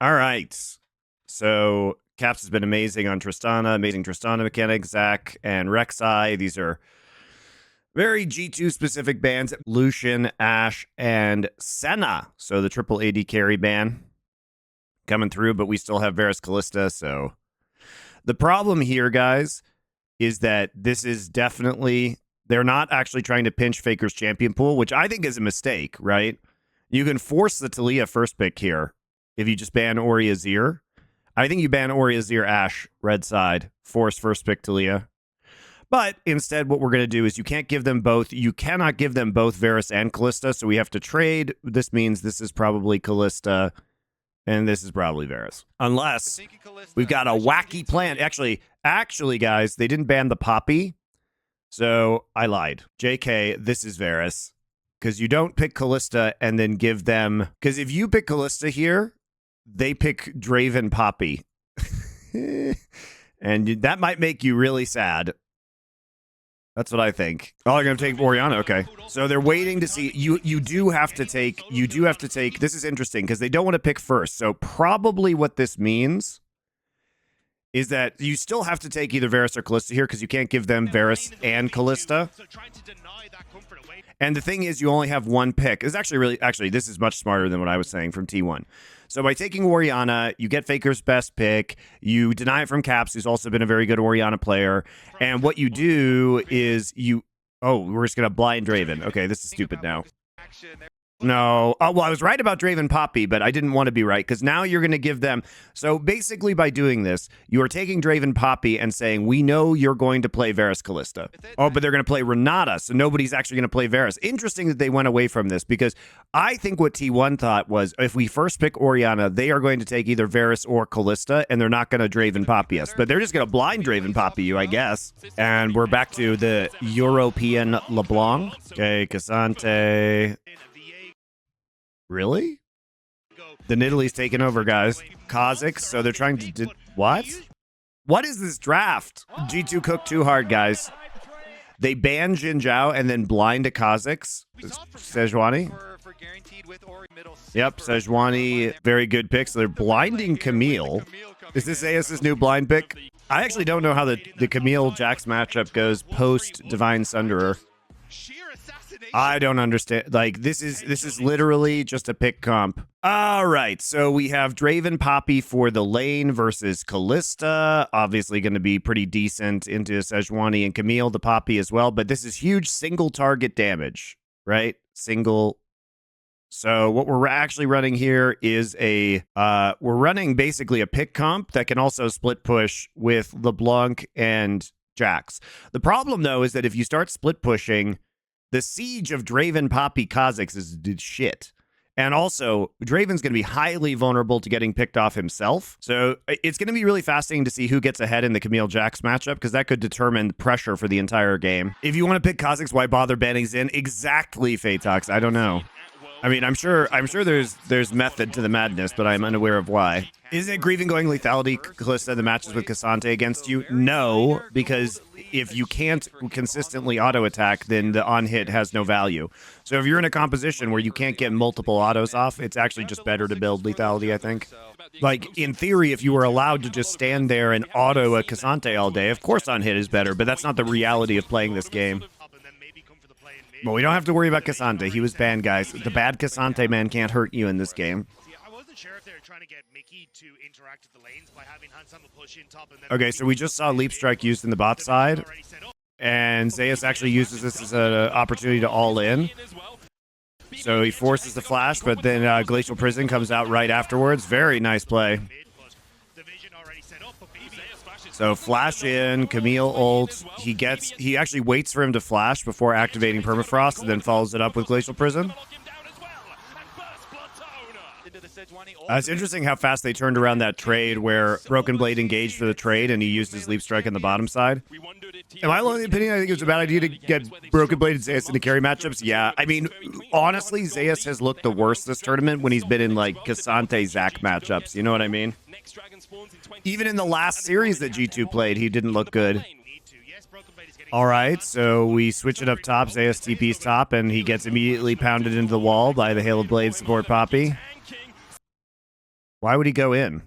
All right. So Caps has been amazing on Tristana, amazing Tristana mechanics, Zac and Rek'Sai. These are very G2 specific bans. Lucian, Ashe, and Senna. So the triple AD carry ban coming through, but we still have Varus Kalista. So the problem here, guys, is that this is definitely, they're not actually trying to pinch Faker's champion pool, which I think is a mistake, right? You can force the Taliyah first pick here if you just ban Ori Azir. I think you ban Ori Azir, Ashe, red side, force first pick Taliyah. But instead, what we're going to do is you can't give them both. You cannot give them both Varus and Kalista, so we have to trade. This means this is probably Kalista, and this is probably Varus. Unless we've got a wacky plan. Actually, guys, they didn't ban the Poppy, so I lied. JK, this is Varus. Because you don't pick Kalista and then give them... Because if you pick Kalista here, they pick Draven Poppy. And that might make you really sad. That's what I think. Oh, they're going to take Orianna. Okay. So they're waiting to see. You do have to take... This is interesting because they don't want to pick first. So probably what this means is that you still have to take either Varus or Kalista here because you can't give them Varus and Kalista. And the thing is, you only have one pick. It's actually this is much smarter than what I was saying from T1. So by taking Orianna, you get Faker's best pick. You deny it from Caps, who's also been a very good Orianna player. And what you do is oh, we're just going to blind Draven. Okay, this is stupid now. No. Oh, well, I was right about Draven Poppy, but I didn't want to be right because now you're going to give them. So basically, by doing this, you are taking Draven Poppy and saying, we know you're going to play Varus Kalista. Oh, but they're going to play Renata, so nobody's actually going to play Varus. Interesting that they went away from this because I think what T1 thought was if we first pick Orianna, they are going to take either Varus or Kalista, and they're not going to Draven Poppy us. But they're just going to blind Draven Poppy you, I guess. And we're back to the European LeBlanc. Okay, Cassante. Really? The Nidalee taking over, guys. Kazakhs, so they're trying to... What? What is this draft? G2 cooked too hard, guys. They ban Jin Zhao and then blind to Kazakhs. Sejuani. Yep, Sejuani, very good pick. So they're blinding Camille. Is this AS's new blind pick? I actually don't know how the Camille Jax matchup goes post Divine Sunderer. I don't understand. Like, this is literally just a pick comp. All right, so we have Draven Poppy for the lane versus Kalista. Obviously going to be pretty decent into Sejuani and Camille, the Poppy as well. But this is huge single target damage, right? Single. So what we're actually running here is we're running basically a pick comp that can also split push with LeBlanc and Jax. The problem, though, is that if you start split pushing, the siege of Draven Poppy Kazakhs is shit. And also, Draven's going to be highly vulnerable to getting picked off himself. So it's going to be really fascinating to see who gets ahead in the Camille Jax matchup, because that could determine pressure for the entire game. If you want to pick Kazakhs, why bother banning Xin? Exactly, Phaetox. I don't know. I mean, I'm sure there's method to the madness, but I'm unaware of why. Isn't it grieving going lethality, Kalista, the matches with Cassante against you? No, because if you can't consistently auto-attack, then the on-hit has no value. So if you're in a composition where you can't get multiple autos off, it's actually just better to build lethality, I think. Like, in theory, if you were allowed to just stand there and auto a Cassante all day, of course on-hit is better, but that's not the reality of playing this game. Well, we don't have to worry about Cassante. He was banned, guys. The bad Cassante man can't hurt you in this game. Okay, so we just saw Leap Strike used in the bot side. And Zeus actually uses this as an opportunity to all in. So he forces the flash, but then Glacial Prison comes out right afterwards. Very nice play. So flash in, Camille ult. He actually waits for him to flash before activating Permafrost and then follows it up with Glacial Prison. It's interesting how fast they turned around that trade where Broken Blade engaged for the trade and he used his Leap Strike on the bottom side. Am I alone in the opinion? I think it was a bad idea to get Broken Blade and Zeus into carry matchups. Yeah, I mean, honestly, Zeus has looked the worst this tournament when he's been in, like, Cassante Zac matchups. You know what I mean? Even in the last series that G2 played, he didn't look good. All right, so we switch it up top. Zeus TP's top, and he gets immediately pounded into the wall by the Hail of Blade support Poppy. Why would he go in?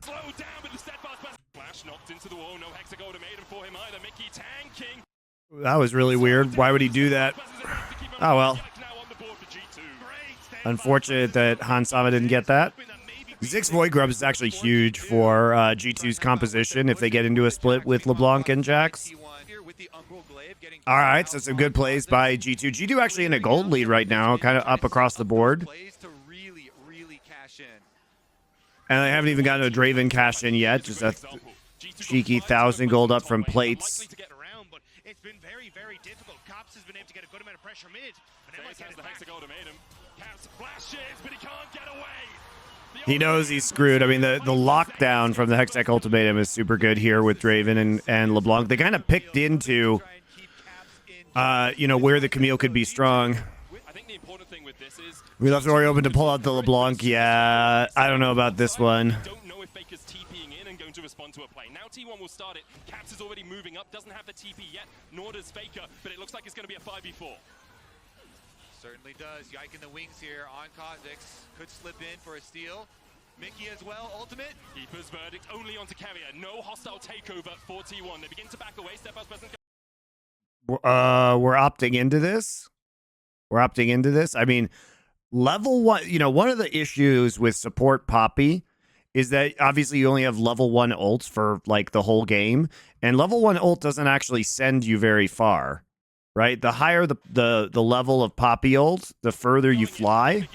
That was really weird. Why would he do that? Oh, well. Unfortunate that Hansama didn't get that. Zix Void Grub is actually huge for G2's composition if they get into a split with LeBlanc and Jax. All right, so some good plays by G2. G2 actually in a gold lead right now, kind of up across the board. And they haven't even gotten a Draven cash in yet, just a cheeky 1,000 gold up from plates. It's been very, very difficult. Caps has been able to get a good amount of pressure mid. He knows he's screwed. I mean, the lockdown from the Hextech Ultimatum is super good here with Draven and LeBlanc. They kind of picked into, you know, where the Camille could be strong. We left Ori open to pull out the LeBlanc. Yeah, I don't know about this one. To respond to a play. Now T1 will start it. Caps is already moving up, doesn't have the TP yet, nor does Faker, but it looks like it's going to be a 5v4. Certainly does. Yike in the wings here on Kha'Zix. Could slip in for a steal. Mickey as well, ultimate. Keeper's verdict only onto Carrier. No hostile takeover for T1. They begin to back away. Stephouse present. We're opting into this. We're opting into this. I mean, level 1, you know, one of the issues with support Poppy is that obviously you only have level 1 ults for like the whole game, and level 1 ult doesn't actually send you very far, right? The higher the level of Poppy ult, the further you fly.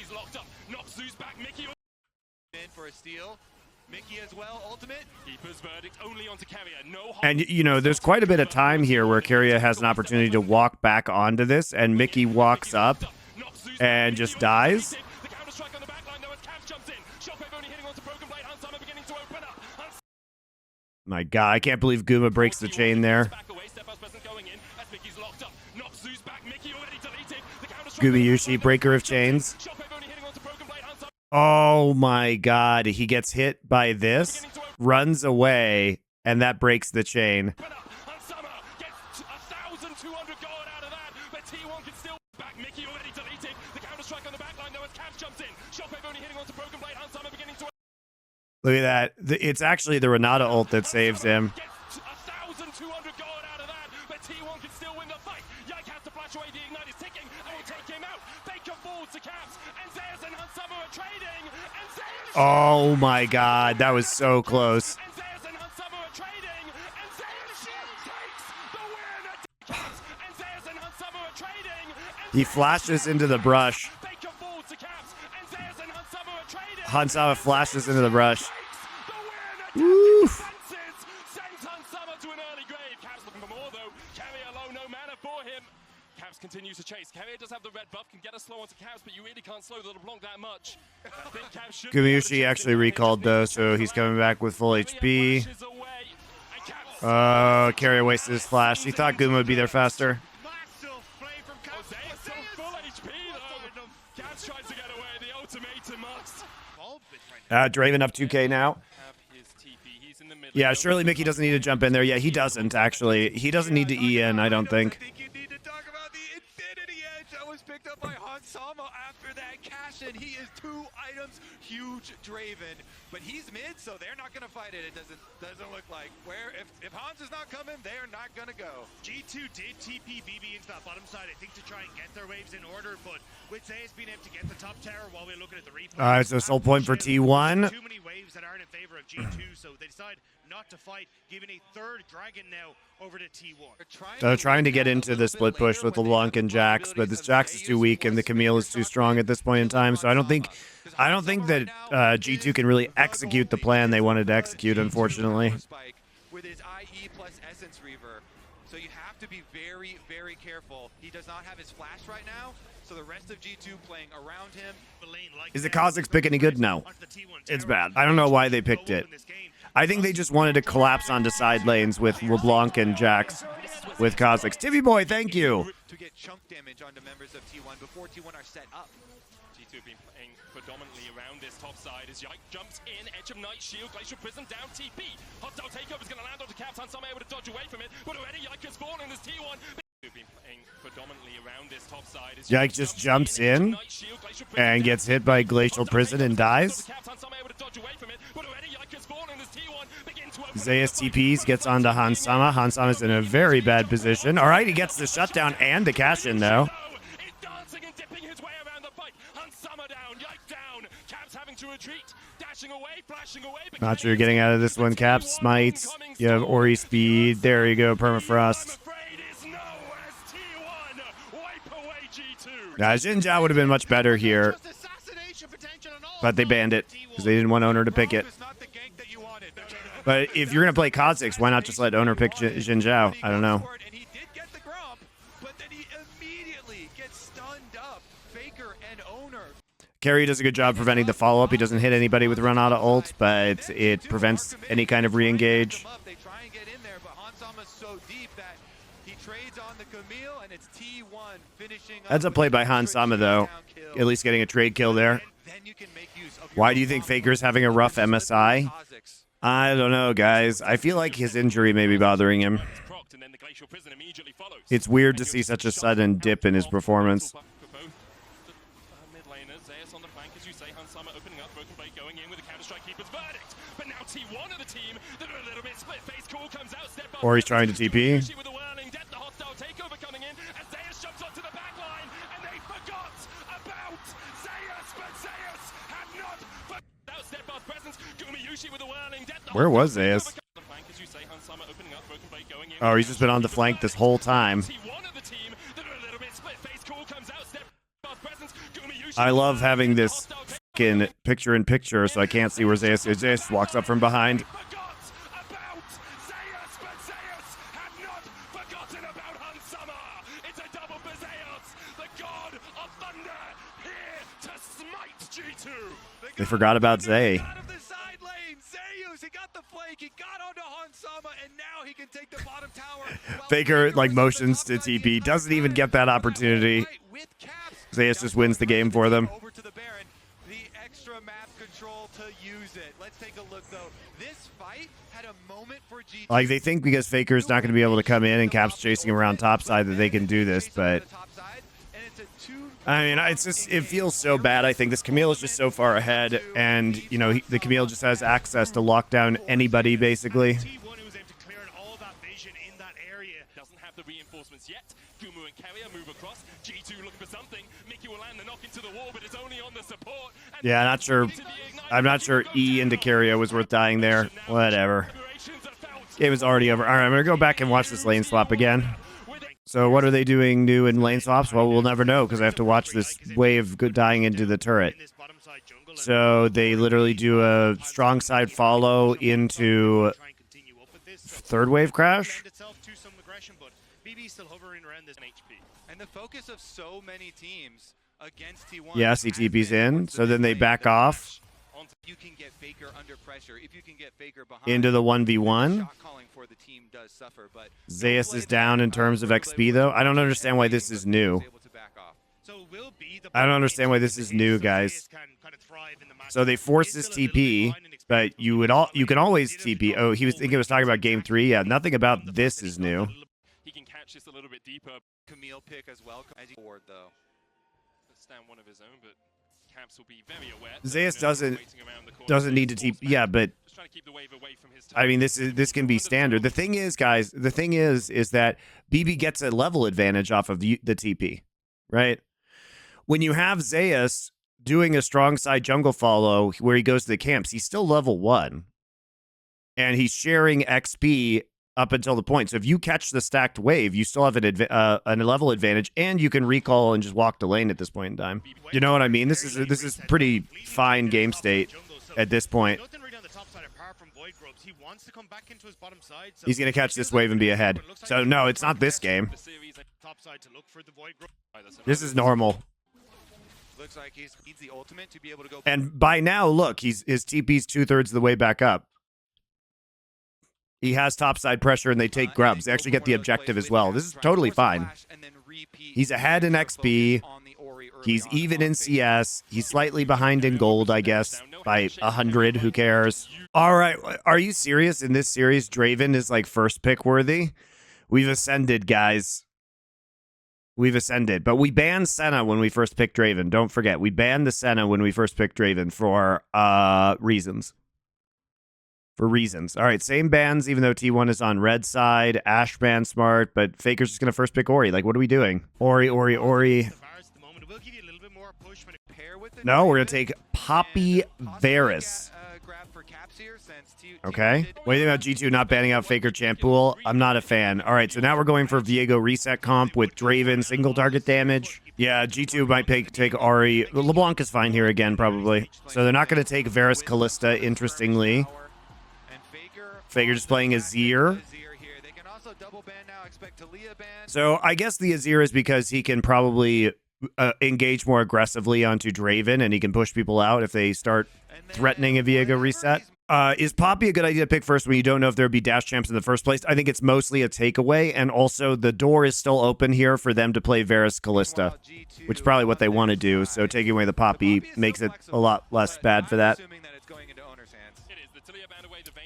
And you know, there's quite a bit of time here where Keria has an opportunity to walk back onto this, and Mickey walks up and just dies. My God, I can't believe Guma breaks the chain there. Gumayushi, breaker of chains. Oh my God, he gets hit by this, runs away, and that breaks the chain. Look at that. It's actually the Renata ult that saves him. Oh my God, that was so close. He flashes into the brush. Hansama flashes into the brush. Woof. Continues to chase. Carrier does have the red buff, can get a slow onto Cavs, but you really can't slow the LeBlanc that much. Gumayushi actually recalled though, so he's coming back with full HP. Carrier wasted his flash. He thought Guma would be there faster. Draven up 2k now. Yeah, surely Mickey doesn't need to jump in there. Yeah, he doesn't actually. He doesn't need to E in, I don't think. Picked up by Hansama after that cash in. He is 2 items huge Draven, but he's mid, so they're not gonna fight it. It doesn't look like. Where if Hans is not coming, they're not gonna go. G2 did TP BB into that bottom side, I think, to try and get their waves in order, but with Zayas being able to get the top tower while we're looking at the replay. All right, so soul point for T1. Too many waves that aren't in favor of G2, so they decide not to fight, giving a third dragon now over to T1. They're trying to get into the split push with LeBlanc and Jax, but this Jax is too weak and the Camille is too strong at this point in time. So I don't think that G2 can really execute the plan they wanted to execute, unfortunately. With his IE plus Essence Reaver, so you have to be very, very careful. He does not have his flash right now, so the rest of G2 playing around him. Is the Kha'Zix pick any good? No. It's bad. I don't know why they picked it. I think they just wanted to collapse onto side lanes with LeBlanc and Jax with Kha'Zix. Timmy Boy, thank you. To get chunk damage onto members of T1 before T1 are set up. G2 have been playing predominantly around this top side as Yike jumps in, Edge of Night, Shield, Glacial Prism, down TP. Hostile takeover is going to land onto Caps. Hansama able to dodge away from it, but already Yike has fallen in this T1. Yike just jumps in and gets hit by Glacial Prison and dies. Zeus TPs, gets onto Hansama. Hansama's in a very bad position. All right, he gets the shutdown and the cash in, though. Not sure you're getting out of this one, Caps. Smites. You have Ori speed. There you go, Permafrost. Now, Jinzhao would have been much better here, but they banned it because they didn't want Owner to pick it. But if you're going to play Kha'Zix, why not just let Owner pick Jinzhao? I don't know. Carry does a good job preventing the follow-up. He doesn't hit anybody with run out of ult, but it prevents any kind of re-engage. That's a play by Hansama, though. At least getting a trade kill there. Why do you think Faker's having a rough MSI? I don't know, guys. I feel like his injury may be bothering him. It's weird to see such a sudden dip in his performance. Or he's trying to TP. Where was Zeus? Oh, he's just been on the flank this whole time. I love having this fucking picture-in-picture so I can't see where Zeus is. Zeus walks up from behind. They forgot about Zay. Faker like motions to TP, doesn't even get that opportunity. Zeus just wins the game for them. Like they think because Faker's not going to be able to come in and Cap's chasing him around topside that they can do this, but I mean, it's just, it feels so bad. I think this Camille is just so far ahead, and, you know, the Camille just has access to lock down anybody, basically. Doesn't have the reinforcements yet. Gumu and Carrier move across. G2 looking for something. Mickey will land the knock into the wall, but it's only on the support. Yeah, not sure. I'm not sure E into Carrier was worth dying there. Whatever. Game is already over. All right, I'm going to go back and watch this lane swap again. So what are they doing new in lane swaps? Well, we'll never know because I have to watch this wave dying into the turret. So they literally do a strong side follow into third wave crash. And the focus of so many teams against T1. Yeah, CTP's in. So then they back off You can get Faker under pressure. If you can get Faker behind into the 1v1. Zeus is down in terms of XP, though. I don't understand why this is new. I don't understand why this is new, guys. So they force this TP, but you can always TP. Oh, he was talking about game 3. Yeah, nothing about this is new. He can catch this a little bit deeper. Camille pick as well. As forward though. Stand one of his own, but Caps will be very aware. Zeus doesn't need to TP. Yeah, but I mean, this can be standard. The thing is, guys, the thing is that BB gets a level advantage off of the TP, right? When you have Zeus doing a strong side jungle follow where he goes to the camps, he's still level 1, and he's sharing XP up until the point. So if you catch the stacked wave, you still have a level advantage, and you can recall and just walk the lane at this point in time. You know what I mean? This is pretty fine game state at this point. He's going to catch this wave and be ahead. So no, it's not this game. This is normal. Looks like he needs the ultimate to be able to go. And by now, look, his TP's 2/3 of the way back up. He has topside pressure, and they take grubs. They actually get the objective as well. This is totally fine. He's ahead in XP. He's even in CS. He's slightly behind in gold, I guess, by 100. Who cares? All right. Are you serious? In this series, Draven is like first pick worthy. We've ascended, guys. We've ascended, but we banned Senna when we first picked Draven. Don't forget, we banned the Senna when we first picked Draven for reasons. For reasons. All right, same bans, even though T1 is on red side. Ash ban smart, but Faker's just going to first pick Ori. Like, what are we doing? Ori. No, we're going to take Poppy Varus. Okay. What do you think about G2 not banning out Faker champ pool? I'm not a fan. All right, so now we're going for Viego reset comp with Draven single target damage. Yeah, G2 might take Ahri. LeBlanc is fine here again, probably. So they're not going to take Varus Callista, interestingly. Faker just playing Azir. So I guess the Azir is because he can probably engage more aggressively onto Draven, and he can push people out if they start threatening a Viego reset. Is Poppy a good idea to pick first when you don't know if there'd be dash champs in the first place? I think it's mostly a takeaway, and also the door is still open here for them to play Varus Callista, which is probably what they want to do. So taking away the Poppy makes it a lot less bad for that.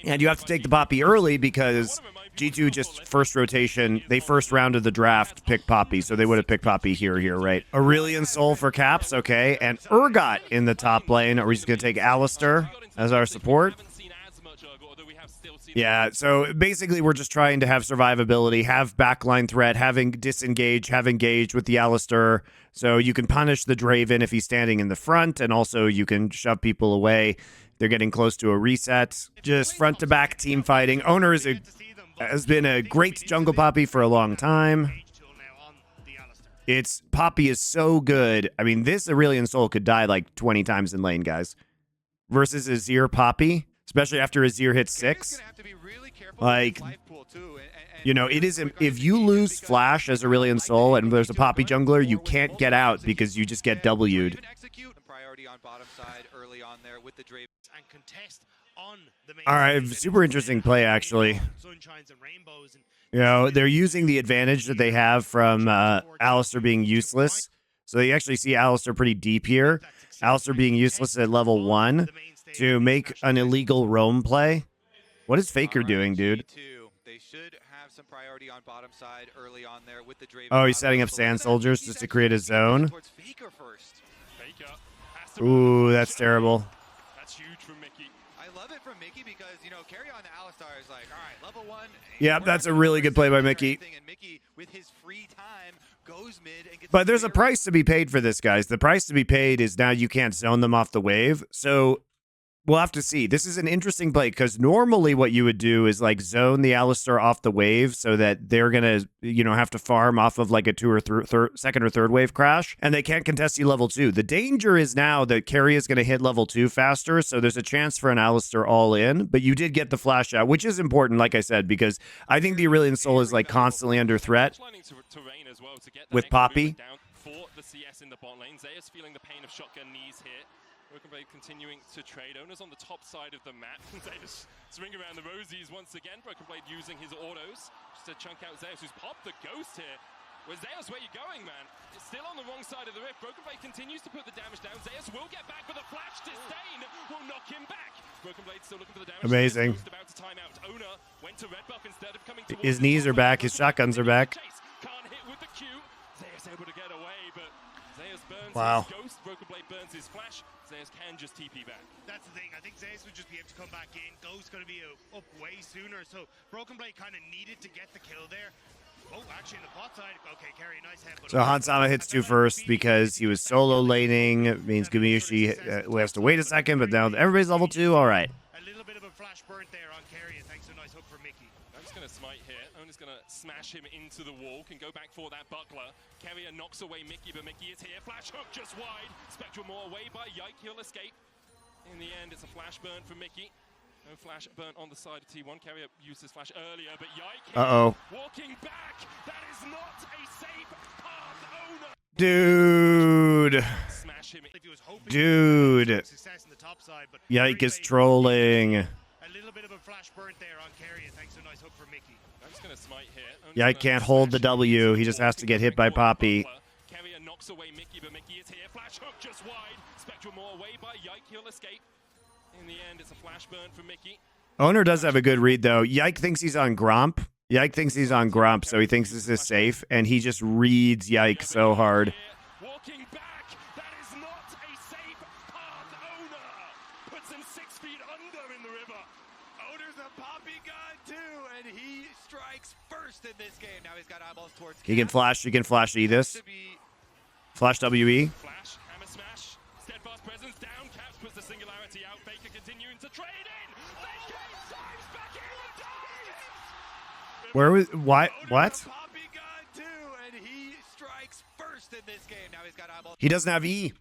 And you have to take the Poppy early because G2 just first rotation, they first round of the draft picked Poppy, so they would have picked Poppy here, right? Aurelion Soul for Caps, okay. And Urgot in the top lane. Are we just going to take Alistar as our support? Yeah, so basically we're just trying to have survivability, have backline threat, having disengage, have engage with the Alistar. So you can punish the Draven if he's standing in the front, and also you can shove people away. They're getting close to a reset. Just front-to-back team fighting. Owner has been a great jungle Poppy for a long time. Poppy is so good. I mean, this Aurelion Soul could die like 20 times in lane, guys. Versus Azir Poppy, especially after Azir hits 6. Like, you know, it is, if you lose Flash as Aurelion Soul and there's a Poppy jungler, you can't get out because you just get W'd. All right, super interesting play, actually. You know, they're using the advantage that they have from Alistar being useless. So you actually see Alistar pretty deep here. Alistar being useless at level 1 to make an illegal roam play. What is Faker doing, dude? Oh, he's setting up Sand Soldiers just to create a zone. Ooh, that's terrible. That's huge from Mickey. I love it from Mickey because, you know, carry on Alistar is like, all right, level 1. Yeah, that's a really good play by Mickey. And Mickey, with his free time, goes mid and gets. But there's a price to be paid for this, guys. The price to be paid is now you can't zone them off the wave. So we'll have to see. This is an interesting play because normally what you would do is like zone the Alistar off the wave so that they're going to, you know, have to farm off of like a second or third wave crash, and they can't contest you level 2. The danger is now that carry is going to hit level 2 faster, so there's a chance for an Alistar all in, but you did get the flash out, which is important, like I said, because I think the Aurelion Soul is like constantly under threat with Poppy. For the CS in the bot lane, Zeus feeling the pain of shotgun knees here. Broken Blade continuing to trade. Owners on the top side of the map. Zeus swing around the rosies once again. Broken Blade using his autos just to chunk out Zeus, who's popped the ghost here. Well, Zeus, where you going, man? It's still on the wrong side of the rift. Broken Blade continues to put the damage down. Zeus will get back with a flash. Disdain will knock him back. Broken Blade still looking for the damage. Amazing. About to time out. Owner went to red buff instead of coming towards his knees are back. His shotguns are back. Can't hit with the Q. Zeus able to get away, but Zeus burns his ghost. Broken Blade burns his flash. Zeus can just TP back. That's the thing. I think Zeus would just be able to come back in. Ghost's going to be up way sooner. So Broken Blade kind of needed to get the kill there. Oh, actually, in the bot side. Okay, carry nice head. So Hansama hits 2 first because he was solo laning. It means Gumiushi has to wait a second, but now everybody's level 2. All right. A little bit of a flash burnt there on carry. Thanks to a nice hook from Mickey. I'm just going to smite here. Owner's going to smash him into the wall. Can go back for that buckler. Carrier knocks away Mickey, but Mickey is here. Flash hook just wide. Spectral more away by Yike. He'll escape. In the end, it's a flash burn from Mickey. No flash burn on the side of T1. Carrier used his flash earlier, but Yike walking back. That is not a safe path, Owner. Dude. Smash him. Dude. Success in the top side, but Yike is trolling. a little bit of a flash burnt there on carry. Thanks to a nice hook from Mickey. I'm just going to smite here. Yike can't hold the W. He just has to get hit by Poppy. Carrier knocks away Mickey, but Mickey is here. Flash hook just wide. Spectral more away by Yike. He'll escape. In the end, it's a flash burn from Mickey. Owner does have a good read, though. Yike thinks he's on Gromp. Yike thinks he's on Grump, so he thinks this is safe, and he just reads Yike so hard. Walking back, that is not a safe path. Owner puts him 6 feet under in the river. Owner's a poppy god too, and he strikes first in this game. Now he's got eyeballs towards. He can flash E this. Flash WE. Flash, hammer smash, steadfast presence down. Caps puts the singularity out. Faker continuing to trade in. Faker dives back in and dives. Where was why? What? Poppy god too, and he strikes first in this game. Now he's got eyeballs. He doesn't have E.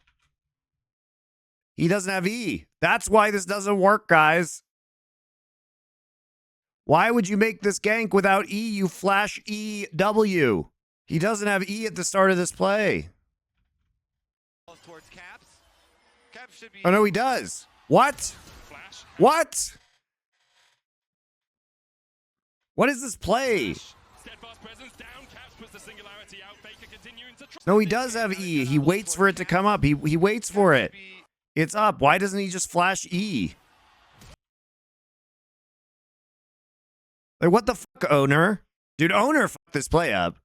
He doesn't have E. That's why this doesn't work, guys. Why would you make this gank without E? You flash EW. He doesn't have E at the start of this play. Towards Caps. Caps should be. Oh no, he does. What? Flash, What? What is this play? steadfast presence down. Caps puts the singularity out. Faker continuing to trade. No, he does have E. He waits for it to come up. He waits for it. It's up. Why doesn't he just flash E? Like, what the fuck, Owner? Dude, Owner fucked this play up.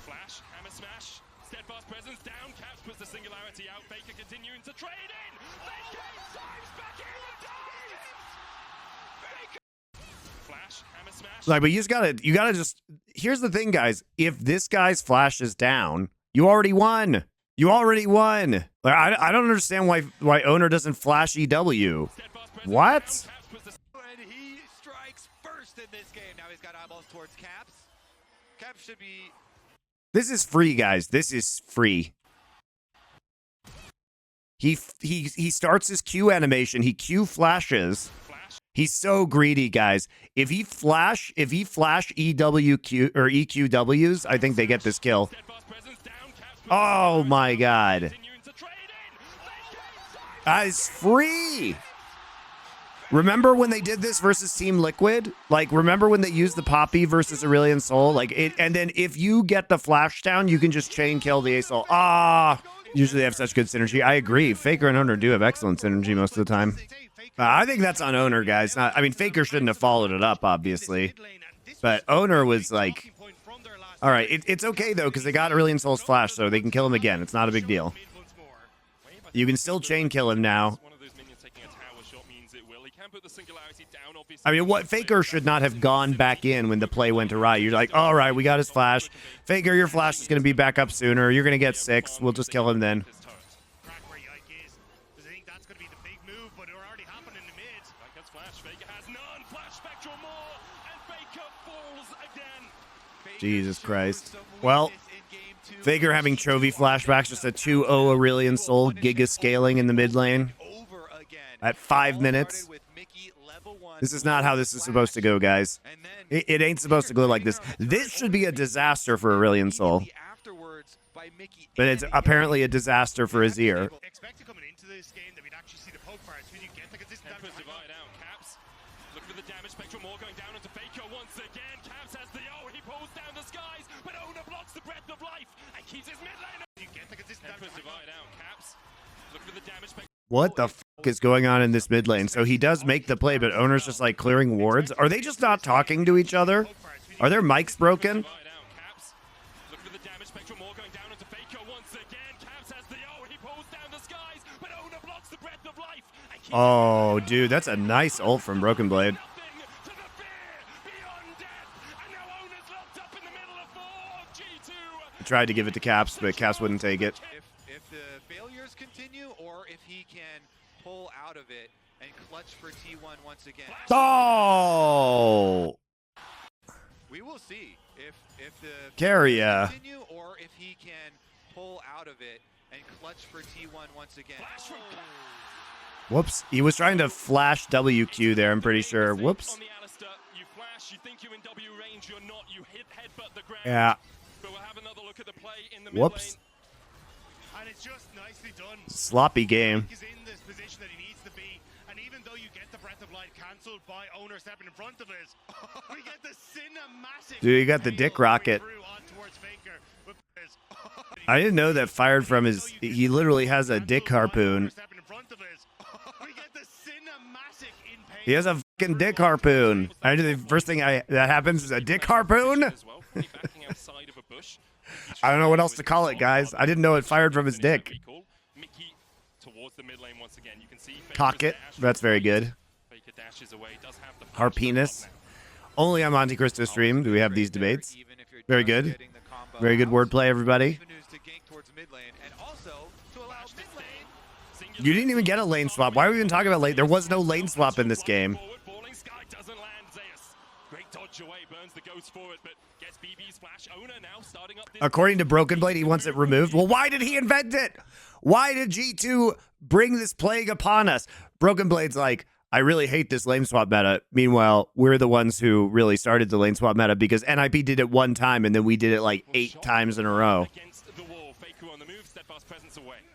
Flash, hammer smash, steadfast presence down. Caps puts the singularity out. Faker continuing to trade in. Faker dives back in and dives. Faker. Flash, hammer smash. Like, but you gotta just, here's the thing, guys. If this guy's flash is down, you already won. You already won. Like, I don't understand why Owner doesn't flash EW. Steadfast presence What? down. Caps puts the And he strikes first in this game. Now he's got eyeballs towards Caps. Caps should be. This is free, guys. This is free. He starts his Q animation. He Q flashes. flash. He's so greedy, guys. If he flash EWQ or EQWs, I think they get this kill. Steadfast presence down. Caps puts Oh my god. continuing to trade in. Faker dives. Guys, free. Remember when they did this versus Team Liquid? Like, remember when they used the Poppy versus Aurelion Sol? Like, and then if you get the flash down, you can just chain kill the Asol. Ah, usually they have such good synergy. I agree. Faker and Owner do have excellent synergy most of the time. I think that's on Owner, guys. I mean, Faker shouldn't have followed it up, obviously. But Owner was like, all right, it's okay, though, because they got Aurelion Sol's flash, so they can kill him again. It's not a big deal. You can still chain kill him now. One of those minions taking a tower shot means it will. He can put the singularity down, obviously. I mean, what Faker should not have gone back in when the play went awry. You're like, all right, we got his flash. Faker, your flash is going to be back up sooner. You're going to get 6. We'll just kill him then. Crack where Yike is. Because I think that's going to be the big move, but it already happened in the mid. Like that's flash. Faker has none. Flash spectral more, and Faker falls again. Jesus Christ. Well, Faker having Chovy flashbacks, just a 2-0 Aurelion Sol giga scaling in the mid lane at 5 minutes. This is not how this is supposed to go, guys. It ain't supposed to go like this. This should be a disaster for Aurelion Sol. But it's apparently a disaster for Azir. Expect to coming into this game that we'd actually see the poke parts. When you get the consistent Tempest divide out. Caps looking for the damage. Spectral more going down into Faker once again. Caps has the he pulls down the skies, but Owner blocks the breath of life and keeps his mid lane. you get the consistent Tempest divide out. Caps looking for the damage. What the fuck is going on in this mid lane? So he does make the play, but Owner's just like clearing wards. Are they just not talking to each other? Are their mics broken? Divide out. Caps looking for the damage. Spectral more going down into Faker once again. Caps has the he pulls down the skies, but Owner blocks the breath of life and keeps Oh, dude, that's a nice ult from Broken Blade. nothing to the fear beyond death, and now Owner's locked up in the middle of 4. G2 Tried to give it to Caps, but Caps wouldn't take it. If the failures continue, or if he can pull out of it and clutch for T1 once again, Oh! we will see if the Carrier. failures continue, or if he can pull out of it and clutch for T1 once again. flash from Whoops. He was trying to flash WQ there, I'm pretty sure. Whoops. On the Alistair, you flash, you think you're in W range, you're not, you hit headbutt the ground. Yeah. But we'll have another look at the play in the Whoops. mid lane. And it's just nicely done. Sloppy game. He's in this position that he needs to be, and even though you get the breath of light cancelled by Owner stepping in front of it, we get the cinematic. Dude, you got the dick rocket. through on towards Faker with this. I didn't know that fired from his... He literally has a dick harpoon. Stepping in front of it. We get the cinematic in pain. He has a fucking dick harpoon. I do the first thing that happens is a dick harpoon. As well, probably backing outside of a bush. I don't know what else to call it, guys. I didn't know it fired from his dick. Mickey towards the mid lane once again. You can see Cock it. That's very good. Faker dashes away, does have the Harpenis. Only on MonteCristo's stream do we have these debates. Very good. Very good wordplay, everybody. You didn't even get a lane swap. Why are we even talking about lane? There was no lane swap in this game. According to Broken Blade, he wants it removed. Well, why did he invent it? Why did G2 bring this plague upon us? Broken Blade's like, I really hate this lane swap meta. Meanwhile, we're the ones who really started the lane swap meta because NIP did it one time and then we did it like 8 times in a row.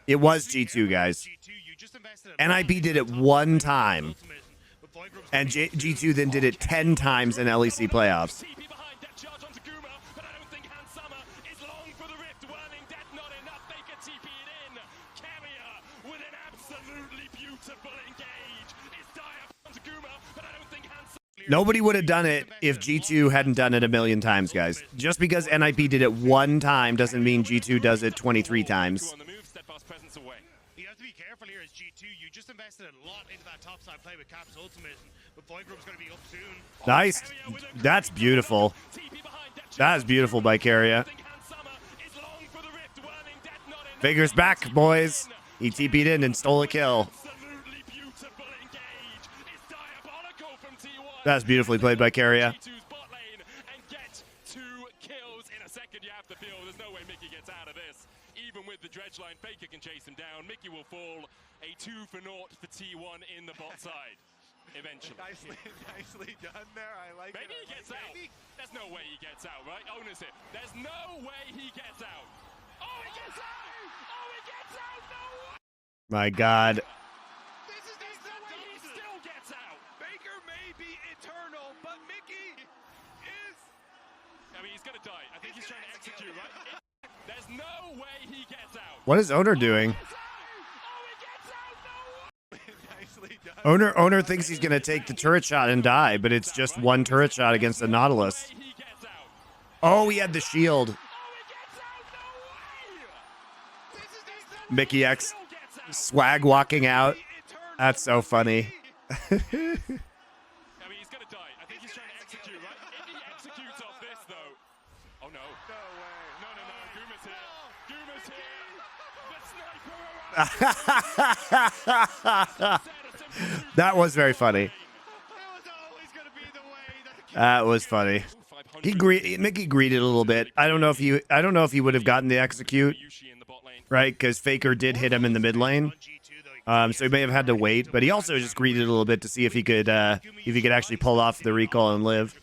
It was G2, guys. NIP did it one time. And G2 then did it 10 times in LEC playoffs. Nobody would have done it if G2 hadn't done it a million times, guys. Just because NIP did it one time doesn't mean G2 does it 23 times. You have to be careful here as G2. You just invested a lot into that top side play with Cap's ultimate, but Voidgroup's going to be up soon. Nice. That's beautiful. That is beautiful by Carrier. Figures back, boys. He TP'd in and stole a kill. That's beautifully played by Carrier. Even with the dredge line, Faker can chase him down. Mickey will fall. A 2-0 for T1 in the bot side. Eventually. Nicely done there. I like Maybe it. He gets out. There's no way he gets out, right? Owner's it. There's no way he gets out. Oh, he gets out! Oh, he gets out! No way! My God. This is the way he still gets out. Faker may be eternal, but Mickey is... I mean, he's going to die. I think he's trying to execute, right? There's no way he gets out. What is Owner doing? Owner thinks he's going to take the turret shot and die, but it's just one turret shot against the Nautilus. Oh, he had the shield. Mickey X swag walking out. That's so funny. I mean, he's going to die. I think he's trying to execute, right? If he executes off this, though... Oh, no. No way. No. Guma's here. Guma's here. The sniper... That was very funny. That was funny. Mickey greeted a little bit. I don't know if he would have gotten the execute, right? Because Faker did hit him in the mid lane. So he may have had to wait, but he also just greeted a little bit to see if he could actually pull off the recall and live.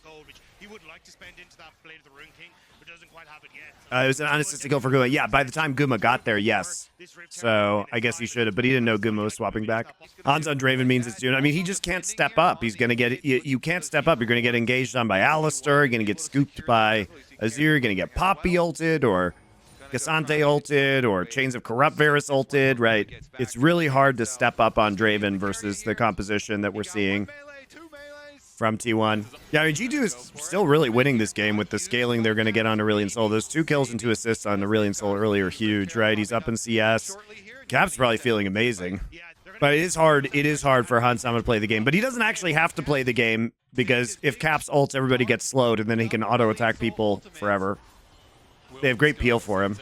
It was an unassisted kill for Guma. Yeah, by the time Guma got there, yes. So I guess he should have, but he didn't know Guma was swapping back. Hans on Draven means it's doing. I mean, he just can't step up. He's gonna get. You can't step up. You're gonna get engaged on by Alistar. You're gonna get scooped by Azir. You're gonna get Poppy ulted or Cassante ulted or Chains of Corrupt Varus ulted. Right. It's really hard to step up on Draven versus the composition that we're seeing from T1. Yeah, I mean, G2 is still really winning this game with the scaling they're going to get on Aurelion Sol. Those 2 kills and 2 assists on Aurelion Sol earlier are huge, right? He's up in CS. Cap's probably feeling amazing. But it is hard for Hansama to play the game. But he doesn't actually have to play the game because if Caps ults, everybody gets slowed, and then he can auto-attack people forever. They have great peel for him.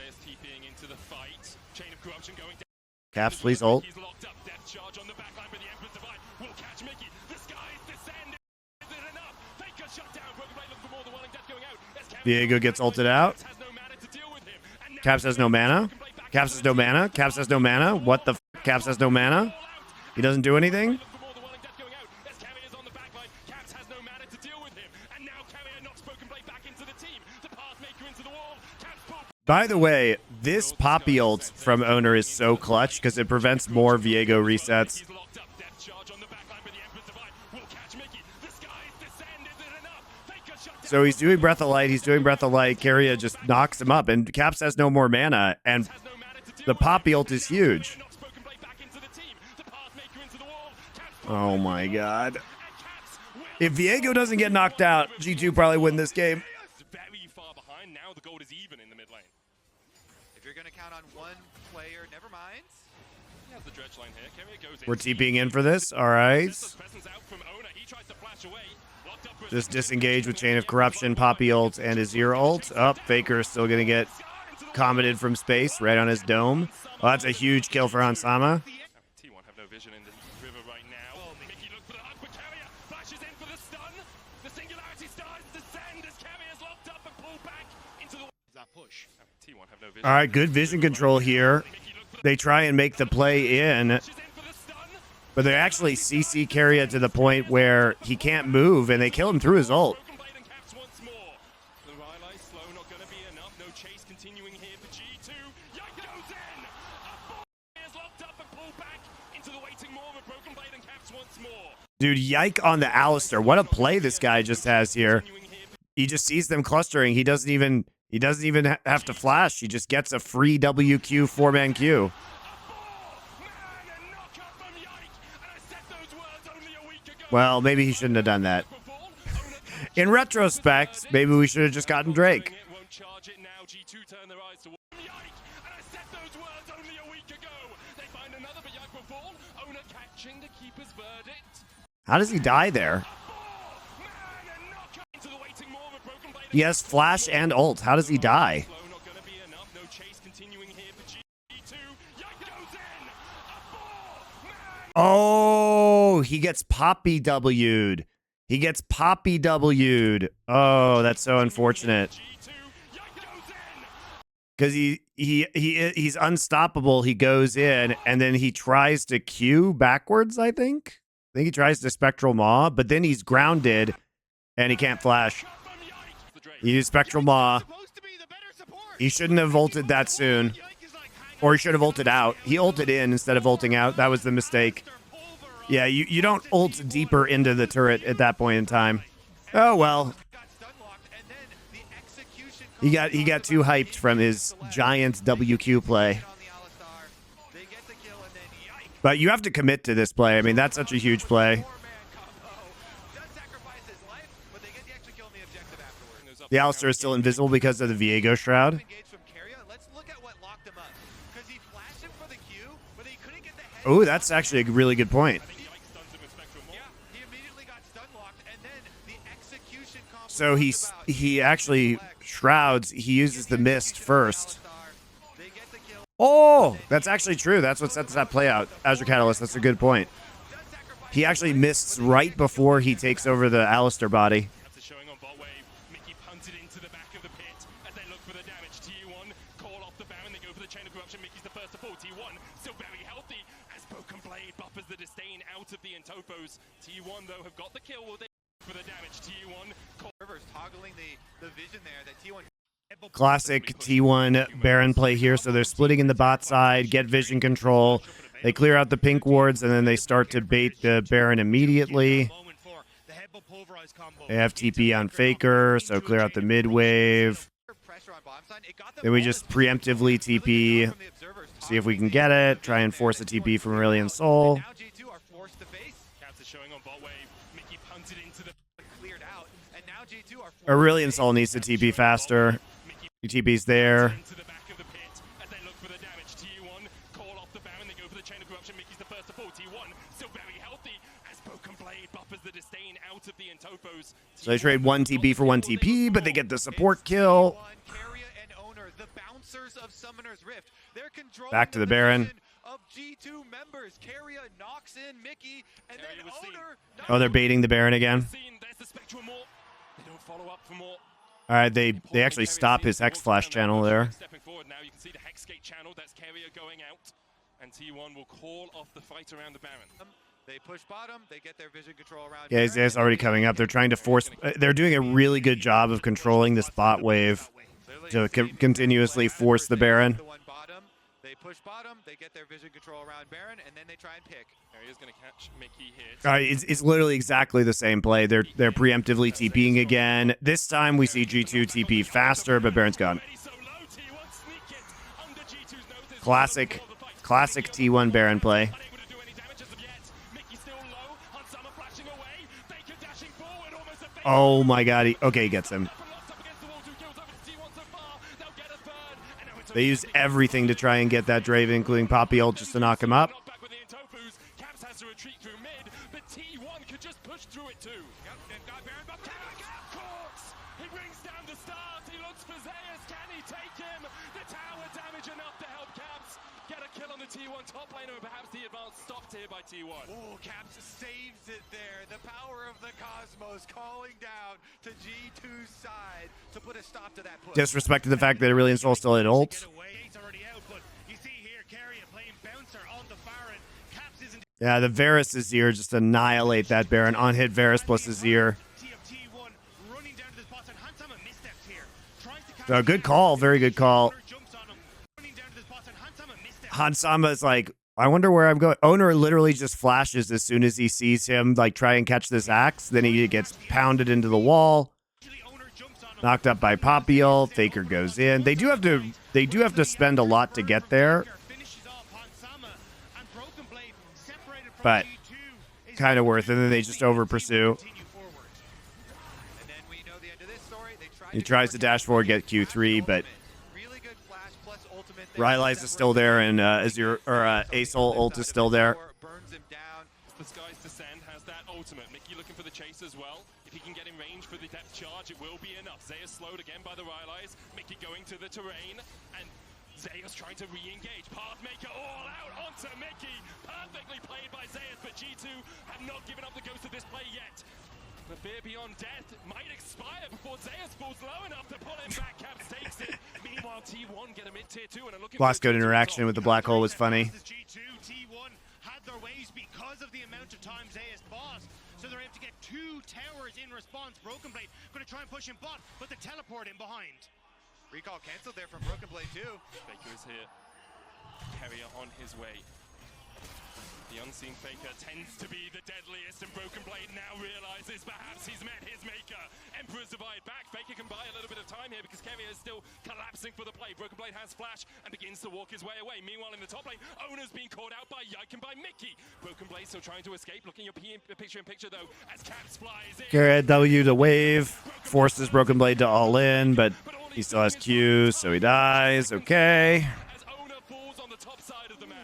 Caps, please ult. Diego gets ulted out. Caps has no mana. Caps has no mana. Caps has no mana. What the f? Caps has no mana? He doesn't do anything? By the way, this Poppy ult from Owner is so clutch because it prevents more Viego resets. So he's doing Breath of Light. He's doing Breath of Light. Carrier just knocks him up. And Caps has no more mana. And the Poppy ult is huge. Oh my god. If Viego doesn't get knocked out, G2 probably win this game. Very far behind. Now the gold is even in the mid lane. If you're going to count on one player, never mind. He has the dredge line here. Carrier goes in. We're TPing in for this. All right. Presence out from Ona. He tries to flash away. Locked up with Just disengage with Chain of Corruption, Poppy ult, and Azir ult. Up, Faker is still going to get commented from space right on his dome. Oh, that's a huge kill for Hansama. T1 have no vision in the river right now. Mickey look for the hook, but Carrier flashes in for the stun. The singularity starts to descend as Carrier's locked up and pulled back into the That push. T1 have no vision. All right, good vision control here. They try and make the play in, Flashes in for the stun. but they actually CC Carrier to the point where he can't move, and they kill him through his ult. Broken blade and caps once more. The Rylai slow, not going to be enough. No chase continuing here for G2. Yike goes in. Is locked up and pulled back into the waiting more of a broken blade and caps once more. Dude, yike on the Alistair. What a play this guy just has here. He just sees them clustering. He doesn't even have to flash. He just gets a free WQ 4-man queue. Well, maybe he shouldn't have done that. In retrospect, maybe we should have just gotten Drake. Won't charge it now. G2 turn their eyes to Yike, and I said those words only a week ago. They find another, but Yike will fall. Owner catching the keeper's verdict. How does he die there? Into the waiting more of a broken blade. He has flash and ult. How does he die? Slow, not gonna be enough. No chase continuing here for G2. Yike goes in. Oh, he gets Poppy W'd. He gets Poppy W'd. Oh, that's so unfortunate. G2. Yike goes in. Because he's unstoppable. He goes in, and then he tries to Q backwards, I think. I think he tries to Spectral Maw, but then he's grounded, and he can't flash. He used Spectral Maw. Supposed to be the better support. He shouldn't have ulted that soon. Yike is like hanging Or he should have ulted out. He ulted in instead of ulting out. That was the mistake. Yeah, you don't ult deeper into the turret at that point in time. Oh, well. Got stun locked, and then the execution He got too hyped from his giant WQ play. on the Alistar. They get the kill, and then Yike. But you have to commit to this play. I mean, that's such a huge play. 4-man combo. Does sacrifice his life, but they get the extra kill on the objective afterward. The Alistair is still invisible because of the Viego Shroud. Engaged from Carrier. Let's look at what locked him up. Because he flashed him for the Q, but he couldn't get the head. Oh, that's actually a really good point. Yeah, he immediately got stun locked, and then the execution combo. So he actually shrouds. He uses the mist first. They get the kill. Oh, that's actually true. That's what sets that play out. Azure Catalyst, that's a good point. Does sacrifice He actually mists right before he takes over the Alistair body. That's a showing on bot wave. Mickey punted into the back of the pit as they look for the damage. T1 call off the Baron. They go for the chain of corruption. Mickey's the first to fall. T1 still very healthy as Broken Blade buffers the disdain out of the Entopos. T1 though have got the kill. Will they for the damage? T1 call. Rivers toggling the vision there that T1 Classic T1 Baron play here. So they're splitting in the bot side, get vision control. They clear out the pink wards, and then they start to bait the Baron immediately. moment for the headbutt pulverize combo. They have TP on Faker, so clear out the mid wave. pressure on bottom side. It got them Then we all just this preemptively TP, from the observers. see if we can get it, try and force a TP from Aurelion Soul. Now G2 are forced to face. Cats are showing on bot wave. Mickey punted into the Cleared out, and now G2 are forced Aurelion Soul needs to TP faster. TP's there. into the back of the pit as they look for the damage. T1 call off the Baron. They go for the chain of corruption. Mickey's the first to fall. T1 still very healthy as Broken Blade buffers the disdain out of the Entopos. So they trade one TP for one TP, but they get the support kill. Carrier and Owner, the bouncers of Summoner's Rift. They're controlling Back to the Baron. position of G2 members. Carrier knocks in Mickey, and Carrier then was seen. Owner. Oh, they're baiting the Baron again. There's the Spectral more. They don't follow up for more. All right, they actually stop his Hex Flash channel there. Stepping forward now, you can see the Hexgate channel. That's Carrier going out, and T1 will call off the fight around the Baron. They push bottom. They get their vision control around. Yeah, Isaiah's already coming up. They're trying to force. They're doing a really good job of controlling this bot wave to continuously force the Baron. The one bottom. They push bottom. They get their vision control around Baron, and then they try and pick. Carrier's going to catch Mickey here. All right, it's literally exactly the same play. They're preemptively TPing again. This time we see G2 TP faster, but Baron's gone. So low, T1 sneak it under G2's nose. Classic T1 Baron play. Unable to do any damage as of yet. Mickey still low. Oh my god. Okay, he gets him. They use everything to try and get that Draven, including Poppy ult, just to knock him up. T1 top laner, and perhaps the advance stopped here by T1. Oh, Caps saves it there. The power of the cosmos calling down to G2's side to put a stop to that push. Disrespected the fact that Aurelion Sol still had ult. Yeah, the Varus Azir just annihilate that Baron. On hit Varus plus Azir. So good call, very good call. Hansama is like, I wonder where I'm going. Owner literally just flashes as soon as he sees him, like, try and catch this axe. Then he gets pounded into the wall. Knocked up by Poppy ult. Faker goes in. They do have to spend a lot to get there. But kind of worth it. And then they just over pursue. He tries to dash forward, get Q3, but Rylai's is still there, and Azir or Asol ult is still there. The Sky's Descend has that ultimate. Mickey looking for the chase as well. If he can get in range for the depth charge, it will be enough. Zeus slowed again by the Rylai's. Mickey going to the terrain, and Zeus trying to re-engage. Pathmaker all out onto Mickey. Perfectly played by Zeus, but G2 have not given up the ghost of this play yet. The fear beyond death might expire before Zeus falls low enough to pull him back. Caps takes it. Meanwhile, T1 get a mid-tier 2 and are looking Last good interaction with the black hole was funny. G2, T1 had their ways because of the amount of time Zeus bought. So they're able to get 2 towers in response. Broken Blade going to try and push him bot, but the teleport in behind. Recall canceled there from Broken Blade too. Faker is here. Carrier on his way. The unseen Faker tends to be the deadliest, and Broken Blade now realizes perhaps he's met his maker. Emperor's Divide back. Faker can buy a little bit of time here because Carrier is still collapsing for the play. Broken Blade has flash and begins to walk his way away. Meanwhile, in the top lane, Owner's being caught out by Yike and by Mickey. Broken Blade still trying to escape. Looking at your picture-in-picture, though, as Caps flies in. Carrier W to wave. Forces Broken Blade to all in, but he still has Q, so he dies. Okay. As Owner falls on the top side of the map.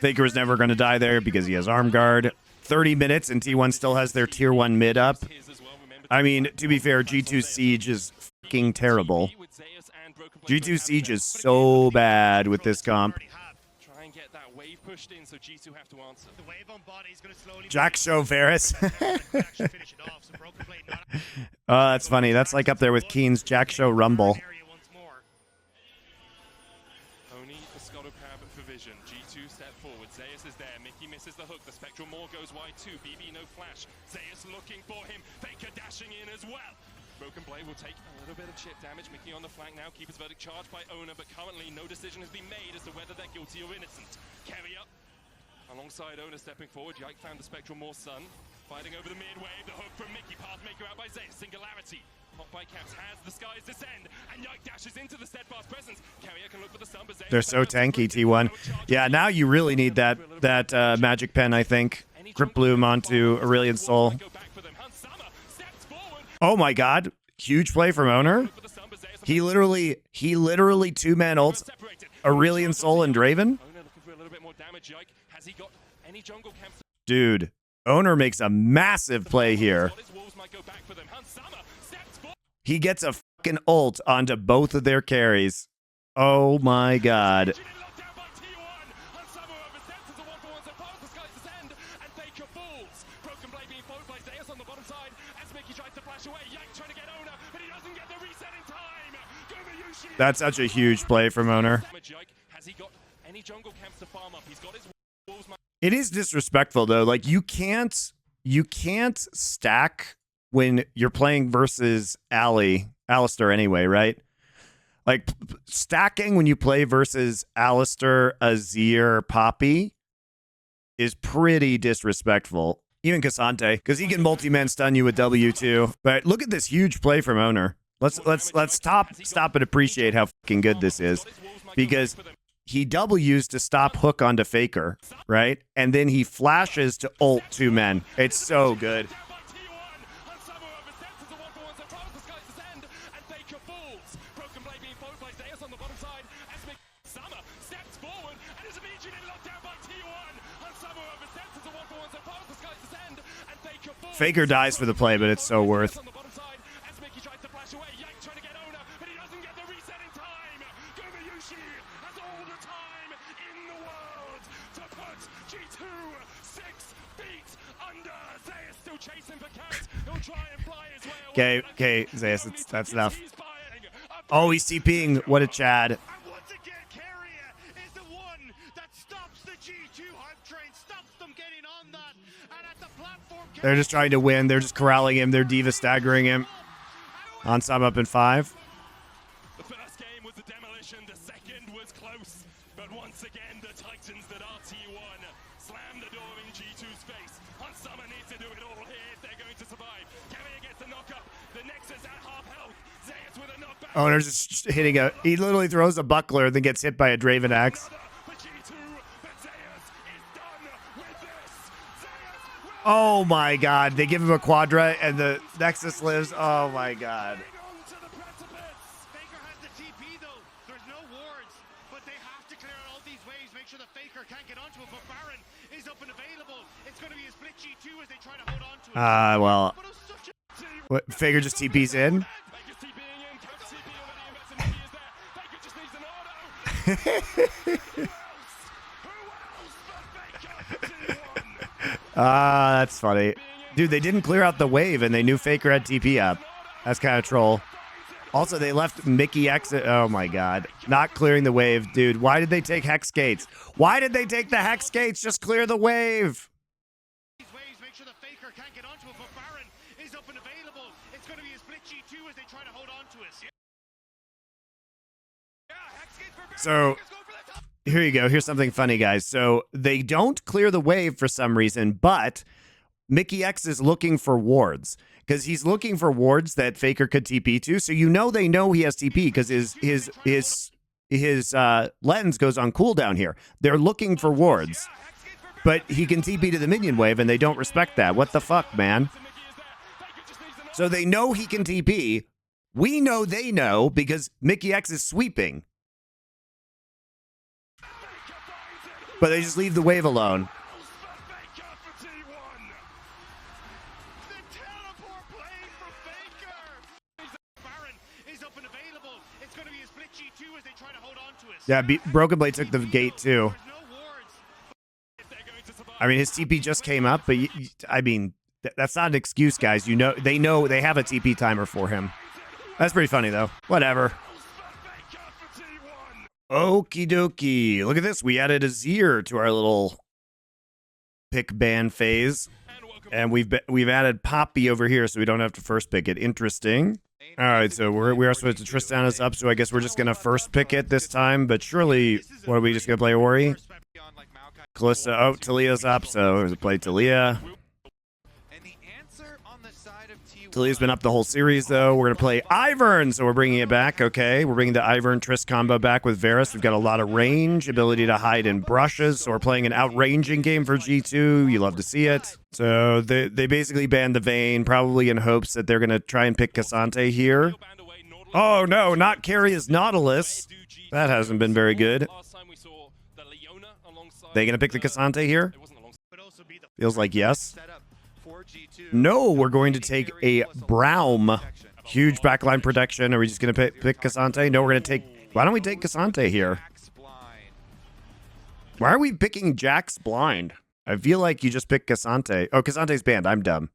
Faker is never going to die there because he has arm guard. 30 minutes and T1 still has their tier 1 mid up. I mean, to be fair, G2 Siege is fucking terrible. G2 Siege is so bad with this comp. Try and get that wave pushed in, so G2 have to answer. The wave on bot is going to slowly Jack Show Varus. Oh, that's funny. That's like up there with Keen's Jack Show Rumble. Vision. G2 step forward. Zeus is there. Mickey misses the hook. The Spectral Maw goes wide too. BB no flash. Zeus looking for him. Faker dashing in as well. Broken Blade will take a little bit of chip damage. Mickey on the flank now. Keeper's verdict charged by Owner, but currently no decision has been made as to whether they're guilty or innocent. Carrier alongside Owner stepping forward. Yike found the Spectral Maw sun. Fighting over the mid wave. The hook from Mickey. Pathmaker out by Zeus. Singularity. Pop by Caps has the Sky's Descend, and Yike dashes into the steadfast presence. Carrier can look for the stun, but They're so tanky, T1. Yeah, now you really need that magic pen, I think. Grip Bloom onto Aurelion Sol. Oh my god. Huge play from Owner. He literally 2-man ults Aurelion Sol and Draven. Dude, Owner makes a massive play here. He gets a fucking ult onto both of their carries. Oh my god. That's such a huge play from Owner. It is disrespectful though. Like you can't stack when you're playing versus Alistair anyway, right? Like stacking when you play versus Alistair, Azir, Poppy is pretty disrespectful. Even Cassante, because he can multi-man stun you with W2. But look at this huge play from Owner. Let's stop and appreciate how fucking good this is, because he W's to stop hook onto Faker, right? And then he flashes to ult 2 men. It's so good. ones that follows the skies descend, and Faker falls. Broken Blade being followed by Zeus on the bottom side, as Summer steps forward and is immediately locked down by T1. And Summer oversteps as a one-for-one, so follows the skies descend, and Faker falls. Faker dies for the play, but it's so worth. On the bottom side, as Mickey tries to flash away, Yank trying to get owner, but he doesn't get the reset in time. Gomayushi has all the time in the world to put G2 6 feet under. Zeus still chasing for Cat. He'll try and fly his way away. Okay, Zeus, that's enough. Oh, he's TPing. What a Chad. And once again, Carrier is the one that stops the G2 hype train, stops them getting on that. And at the platform, They're just trying to win. They're just corralling him. They're diva staggering him. On sum up in 5. The first game was a demolition. The second was close. But once again, the Titans that are T1 slam the door in G2's face. Summer needs to do it all here if they're going to survive. Carrier gets the knock-up. The Nexus at half health. Zeus with a knockback. Oh, they're just hitting a... He literally throws a buckler, then gets hit by a Draven Axe. Oh my god. They give him a Quadra, and the Nexus lives. Oh my god. Faker has the TP though. There's no wards, but they have to clear out all these waves, make sure the Faker can't get onto it. But Baron is up and available. It's going to be a split G2 as they try to hold on to it. Well... But it's such a What, Faker just TP's in? That's funny. Dude, they didn't clear out the wave, and they knew Faker had TP up. That's kind of troll. Also, they left Mickey exit. Oh, my God. Not clearing the wave. Dude, why did they take Hex Gates? Why did they take the Hex Gates? Just clear the wave. waves, make sure the Faker can't get onto it. But Baron is up and available. It's going to be a split G2 as they try to hold on to it. So here you go. Here's something funny, guys. So they don't clear the wave for some reason, but Mickey X is looking for wards because he's looking for wards that Faker could TP to. So you know they know he has TP because his lens goes on cooldown here. They're looking for wards, but he can TP to the minion wave, and they don't respect that. What the fuck, man? So they know he can TP. We know they know because Mickey X is sweeping. But they just leave the wave alone. Yeah, Broken Blade took the gate too. I mean, his TP just came up, but I mean, that's not an excuse, guys. You know they have a TP timer for him. That's pretty funny though. Whatever. Okie dokie. Look at this. We added a Zir to our little pick ban phase. And we've added Poppy over here so we don't have to first pick it. Interesting. All right, so we are supposed to Tristan us up, so I guess we're just going to first pick it this time. But surely, what are we just going to play Ori? Kalista, oh, Talia's up, so we're going to play Talia. Talia's been up the whole series, though. We're going to play Ivern, so we're bringing it back. Okay, we're bringing the Ivern Trist combo back with Varus. We've got a lot of range, ability to hide in brushes, so we're playing an outranging game for G2. You love to see it. So they basically banned the Vayne, probably in hopes that they're going to try and pick Cassante here. Oh, no, not carry his Nautilus. That hasn't been very good. They going to pick the Cassante here? Feels like yes. No, we're going to take a Braum. Huge backline protection. Are we just going to pick Cassante? No, we're going to take... Why don't we take Cassante here? Why are we picking Jax blind? I feel like you just pick Cassante. Oh, Cassante's banned. I'm dumb.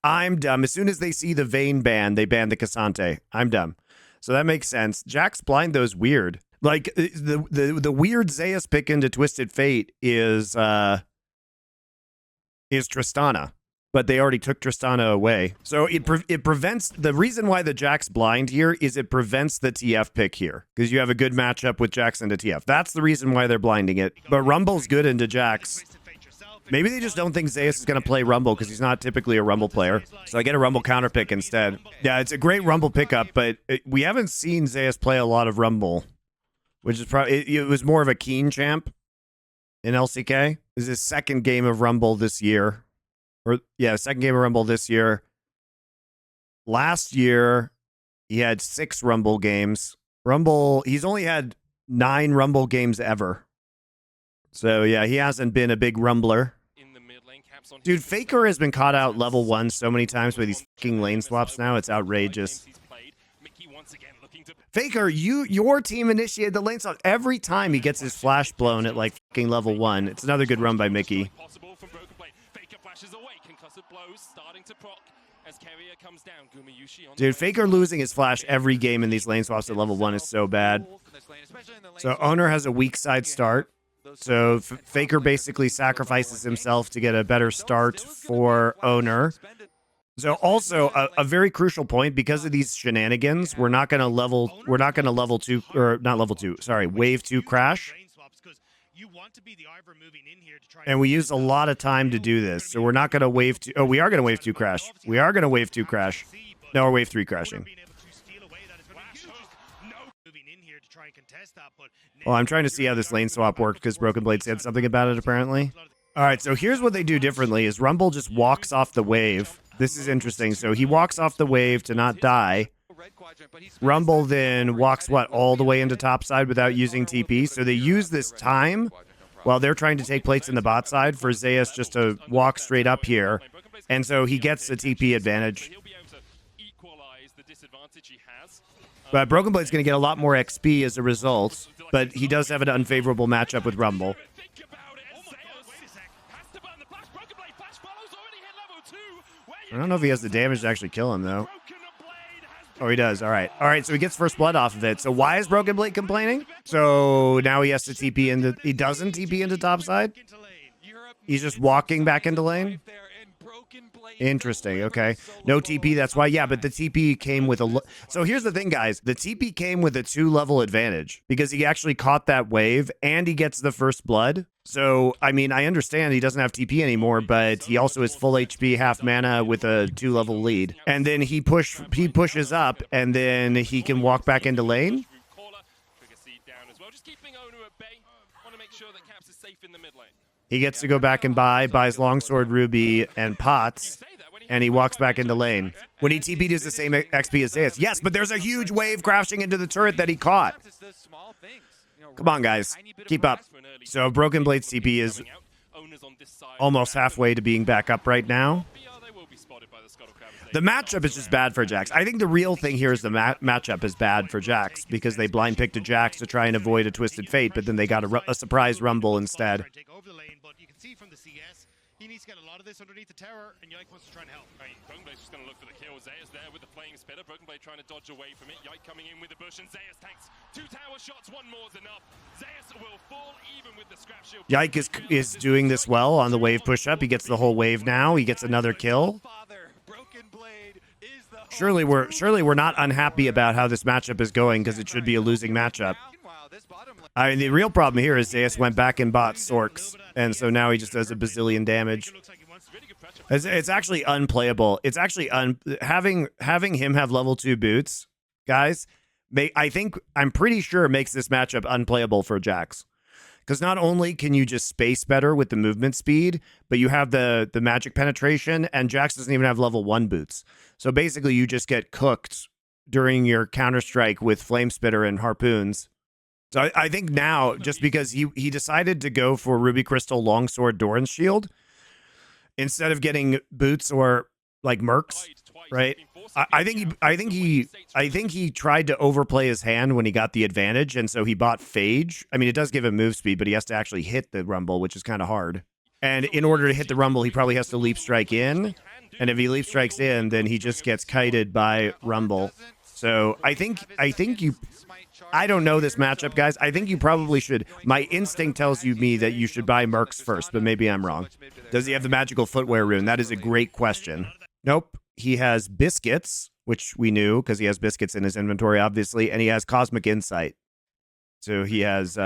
I'm dumb. As soon as they see the Vayne ban, they ban the Cassante. I'm dumb. So that makes sense. Jax blind, though, is weird. Like, the weird Zeus pick into Twisted Fate is Tristana. But they already took Tristana away. So it prevents... The reason why the Jax blind here is it prevents the TF pick here. Because you have a good matchup with Jax into TF. That's the reason why they're blinding it. But Rumble's good into Jax. Maybe they just don't think Zeus is going to play Rumble because he's not typically a Rumble player. So I get a Rumble counter pick instead. Yeah, it's a great Rumble pickup, but we haven't seen Zeus play a lot of Rumble. Which is probably... It was more of a Keen champ in LCK. This is his second game of Rumble this year. Or, yeah, second game of Rumble this year. last year he had 6 Rumble games. He's only had 9 Rumble games ever. So yeah, he hasn't been a big rumbler. Dude, Faker has been caught out level 1 so many times with these fucking lane swaps now. It's outrageous. Faker, your team initiated the lane swap. Every time he gets his flash blown at like fucking level 1. It's another good run by Mickey. Dude, Faker losing his flash every game in these lane swaps at level 1 is so bad. So Owner has a weak side start. So Faker basically sacrifices himself to get a better start for Owner. So also a very crucial point, because of these shenanigans, we're not going to level 2 or not level 2. Sorry, wave 2 crash. And we use a lot of time to do this. So we're not going to wave 2. Oh, we are going to wave 2 crash. We are going to wave 2 crash. No, we're wave 3 crashing. Well, I'm trying to see how this lane swap worked because Broken Blade said something about it apparently. All right, so here's what they do differently is Rumble just walks off the wave. This is interesting. So he walks off the wave to not die. Rumble then walks, what, all the way into topside without using TP. So they use this time while they're trying to take plates in the bot side for Zeus just to walk straight up here. And so he gets a TP advantage. But Broken Blade's going to get a lot more XP as a result. But he does have an unfavorable matchup with Rumble. I don't know if he has the damage to actually kill him, though. Oh, he does. All right. All right, so he gets first blood off of it. So why is Broken Blade complaining? So now he has to TP into... He doesn't TP into topside? He's just walking back into lane? Interesting. Okay. No TP, that's why. Yeah, but the TP came with a... So here's the thing, guys. The TP came with a 2-level advantage because he actually caught that wave and he gets the first blood. So, I mean, I understand he doesn't have TP anymore, but he also is full HP, half mana with a 2-level lead. And then he pushes up, and then he can walk back into lane. He gets to go back and buys Longsword, Ruby, and Pots, and he walks back into lane. When he TP'd, does the same XP as Zeus. Yes, but there's a huge wave crashing into the turret that he caught. Come on, guys. Keep up. So Broken Blade's TP is almost halfway to being back up right now. The matchup is just bad for Jax. I think the real thing here is the matchup is bad for Jax because they blind picked a Jax to try and avoid a Twisted Fate, but then they got a surprise Rumble instead. He needs to get a lot of this underneath the tower, and Yike wants to try and help. Right, Broken Blade's just going to look for the kill. Zeus there with the flaming spitter. Broken Blade trying to dodge away from it. Yike coming in with the bush, and Zeus tanks 2 tower shots. 1 more is enough. Zeus will fall even with the scrap shield. Yike is doing this well on the wave push up. He gets the whole wave now. He gets another kill. Surely we're not unhappy about how this matchup is going because it should be a losing matchup. I mean, the real problem here is Zeus went back and bought Sorks, and so now he just does a bazillion damage. It's actually unplayable. It's actually having him have level 2 boots, guys. I'm pretty sure makes this matchup unplayable for Jax, because not only can you just space better with the movement speed, but you have the magic penetration, and Jax doesn't even have level 1 boots. So basically, you just get cooked during your counter strike with Flame Spitter and Harpoons. So I think now, just because he decided to go for Ruby Crystal Longsword Doran's Shield instead of getting boots or like mercs, right? I think he tried to overplay his hand when he got the advantage, and so he bought Phage. I mean, it does give him move speed, but he has to actually hit the Rumble, which is kind of hard. And in order to hit the Rumble, he probably has to leap strike in, and if he leap strikes in, then he just gets kited by Rumble. So I think you. I don't know this matchup, guys. I think you probably should. My instinct tells me that you should buy Mercs first, but maybe I'm wrong. Does he have the magical footwear rune? That is a great question. Nope. He has Biscuits, which we knew because he has Biscuits in his inventory, obviously, and he has Cosmic Insight. So he has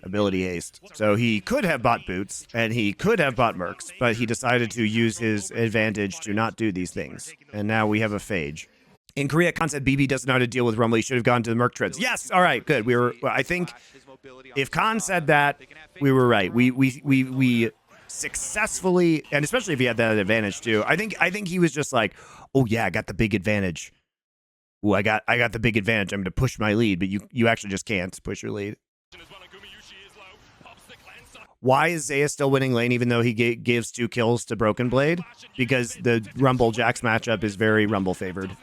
ability haste. So he could have bought boots, and he could have bought Mercs, but he decided to use his advantage to not do these things. And now we have a Phage. In Korea, Khan said BB doesn't know how to deal with Rumble. He should have gone to the Merc Treads. Yes. All right. Good. I think if Khan said that, we were right. We successfully, and especially if he had that advantage too. I think he was just like, oh yeah, I got the big advantage. Ooh, I got the big advantage. I'm going to push my lead, but you actually just can't push your lead. Why is Zaya still winning lane even though he gives 2 kills to Broken Blade? Because the Rumble Jax matchup is very Rumble favored.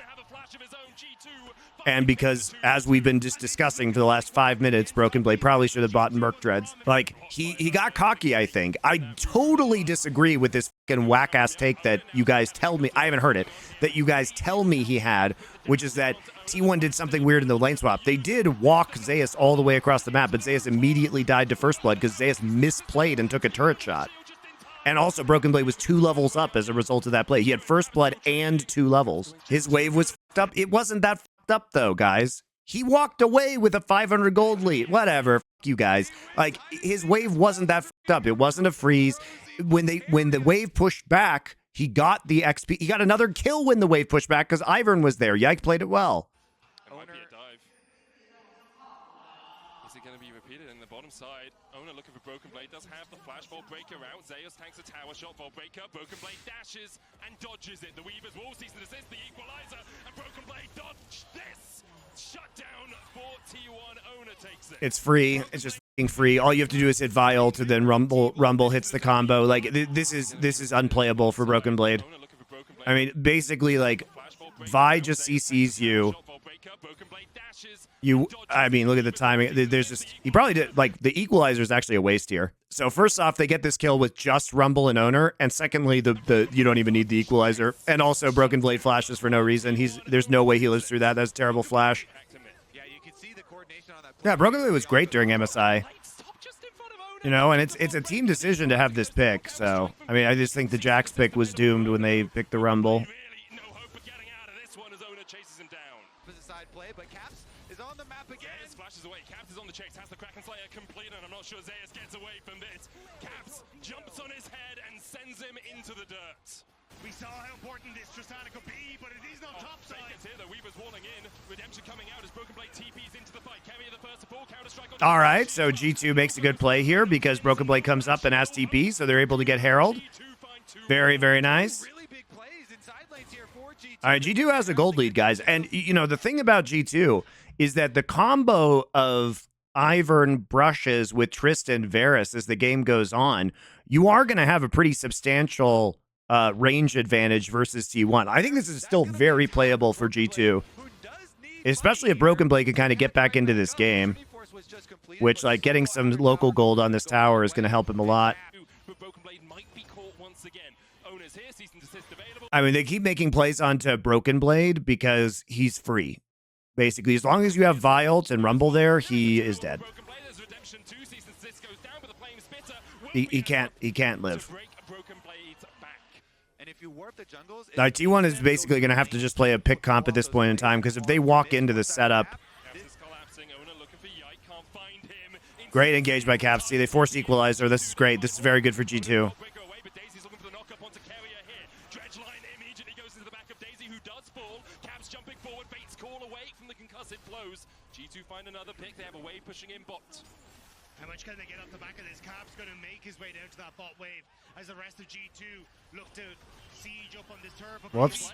And because, as we've been just discussing for the last 5 minutes, Broken Blade probably should have bought Merc Dreads. Like, he got cocky, I think. I totally disagree with this fucking whack-ass take that you guys tell me, I haven't heard it, that you guys tell me he had, which is that T1 did something weird in the lane swap. They did walk Zayas all the way across the map, but Zayas immediately died to First Blood because Zayas misplayed and took a turret shot. And also, Broken Blade was 2 levels up as a result of that play. He had First Blood and 2 levels. His wave was fucked up. It wasn't that fucked up, though, guys. He walked away with a 500 gold lead. Whatever. Fuck you guys. Like, his wave wasn't that fucked up. It wasn't a freeze. When the wave pushed back, he got the XP. He got another kill when the wave pushed back because Ivern was there. Yike played it well. It might be a dive. Is it going to be repeated in the bottom side? Owner looking for Broken Blade, does have the flash. Vault Breaker out. Zeus tanks a tower shot. Vault Breaker. Broken Blade dashes and dodges it. The Weaver's wall sees the assist, the equalizer, and Broken Blade dodged this. Shut down for T1. Owner takes it. It's free. It's just f***ing free. All you have to do is hit Vi ult, and then Rumble hits the combo. Like, this is unplayable for Broken Blade. I mean, basically, like, Vi just CCs you. I mean, look at the timing. There's just, he probably did, like, the equalizer is actually a waste here. So first off, they get this kill with just Rumble and Owner, and secondly, the you don't even need the equalizer. And also, Broken Blade flashes for no reason. There's no way he lives through that. That's a terrible flash. Yeah, Broken Blade was great during MSI. You know, and it's a team decision to have this pick. So, I mean, I just think the Jax pick was doomed when they picked the Rumble. But Caps is on the map again. Zayas flashes away. Caps is on the chase. Has the Kraken Slayer complete, and I'm not sure Zayas gets away from this. Caps jumps on his head and sends him into the dirt. We saw how important this Tristana could be, but it is not topside. Gets here, though. Weaver's walling in. Redemption coming out as Broken Blade TPs into the fight. Carry the first of all. Counter-strike on. All right, so G2 makes a good play here because Broken Blade comes up and has TP, so they're able to get Herald. Very, very nice. Really big plays inside lanes here for G2. All right, G2 has a gold lead, guys. And, you know, the thing about G2 is that the combo of Ivern brushes with Tristan Varus as the game goes on, you are going to have a pretty substantial range advantage versus T1. I think this is still very playable for G2, especially if Broken Blade can kind of get back into this game, which, like, getting some local gold on this tower is going to help him a lot. I mean, they keep making plays onto Broken Blade because he's free. Basically, as long as you have Vi ult and Rumble there, he is dead. He can't live. T1 is basically going to have to just play a pick comp at this point in time, because if they walk into the setup... Great engage by Caps. See, they force equalizer. This is great. This is very good for G2. G2 find another pick. They have a wave pushing in bot. How much can they get off the back of this? Cap's going to make his way down to that bot wave as the rest of G2 look to siege up on this turf. Whoops.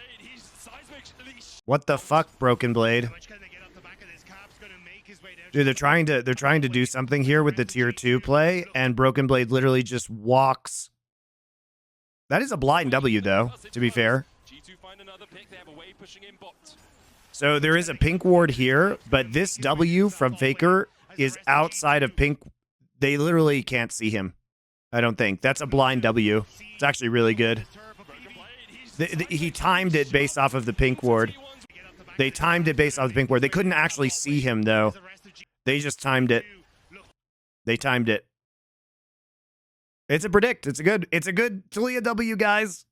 What the fuck, Broken Blade? How much can they get off the back of this? Cap's going to make his way down. Dude, they're trying to do something here with the tier 2 play, and Broken Blade literally just walks. That is a blind W, though, to be fair. G2 find another pick. They have a wave pushing in bot. So there is a pink ward here, but this W from Faker is outside of pink. They literally can't see him, I don't think. That's a blind W. It's actually really good. He timed it based off of the pink ward. They timed it based off the pink ward. They couldn't actually see him, though. They just timed it. They timed it. It's a predict. It's a good Talia W, guys.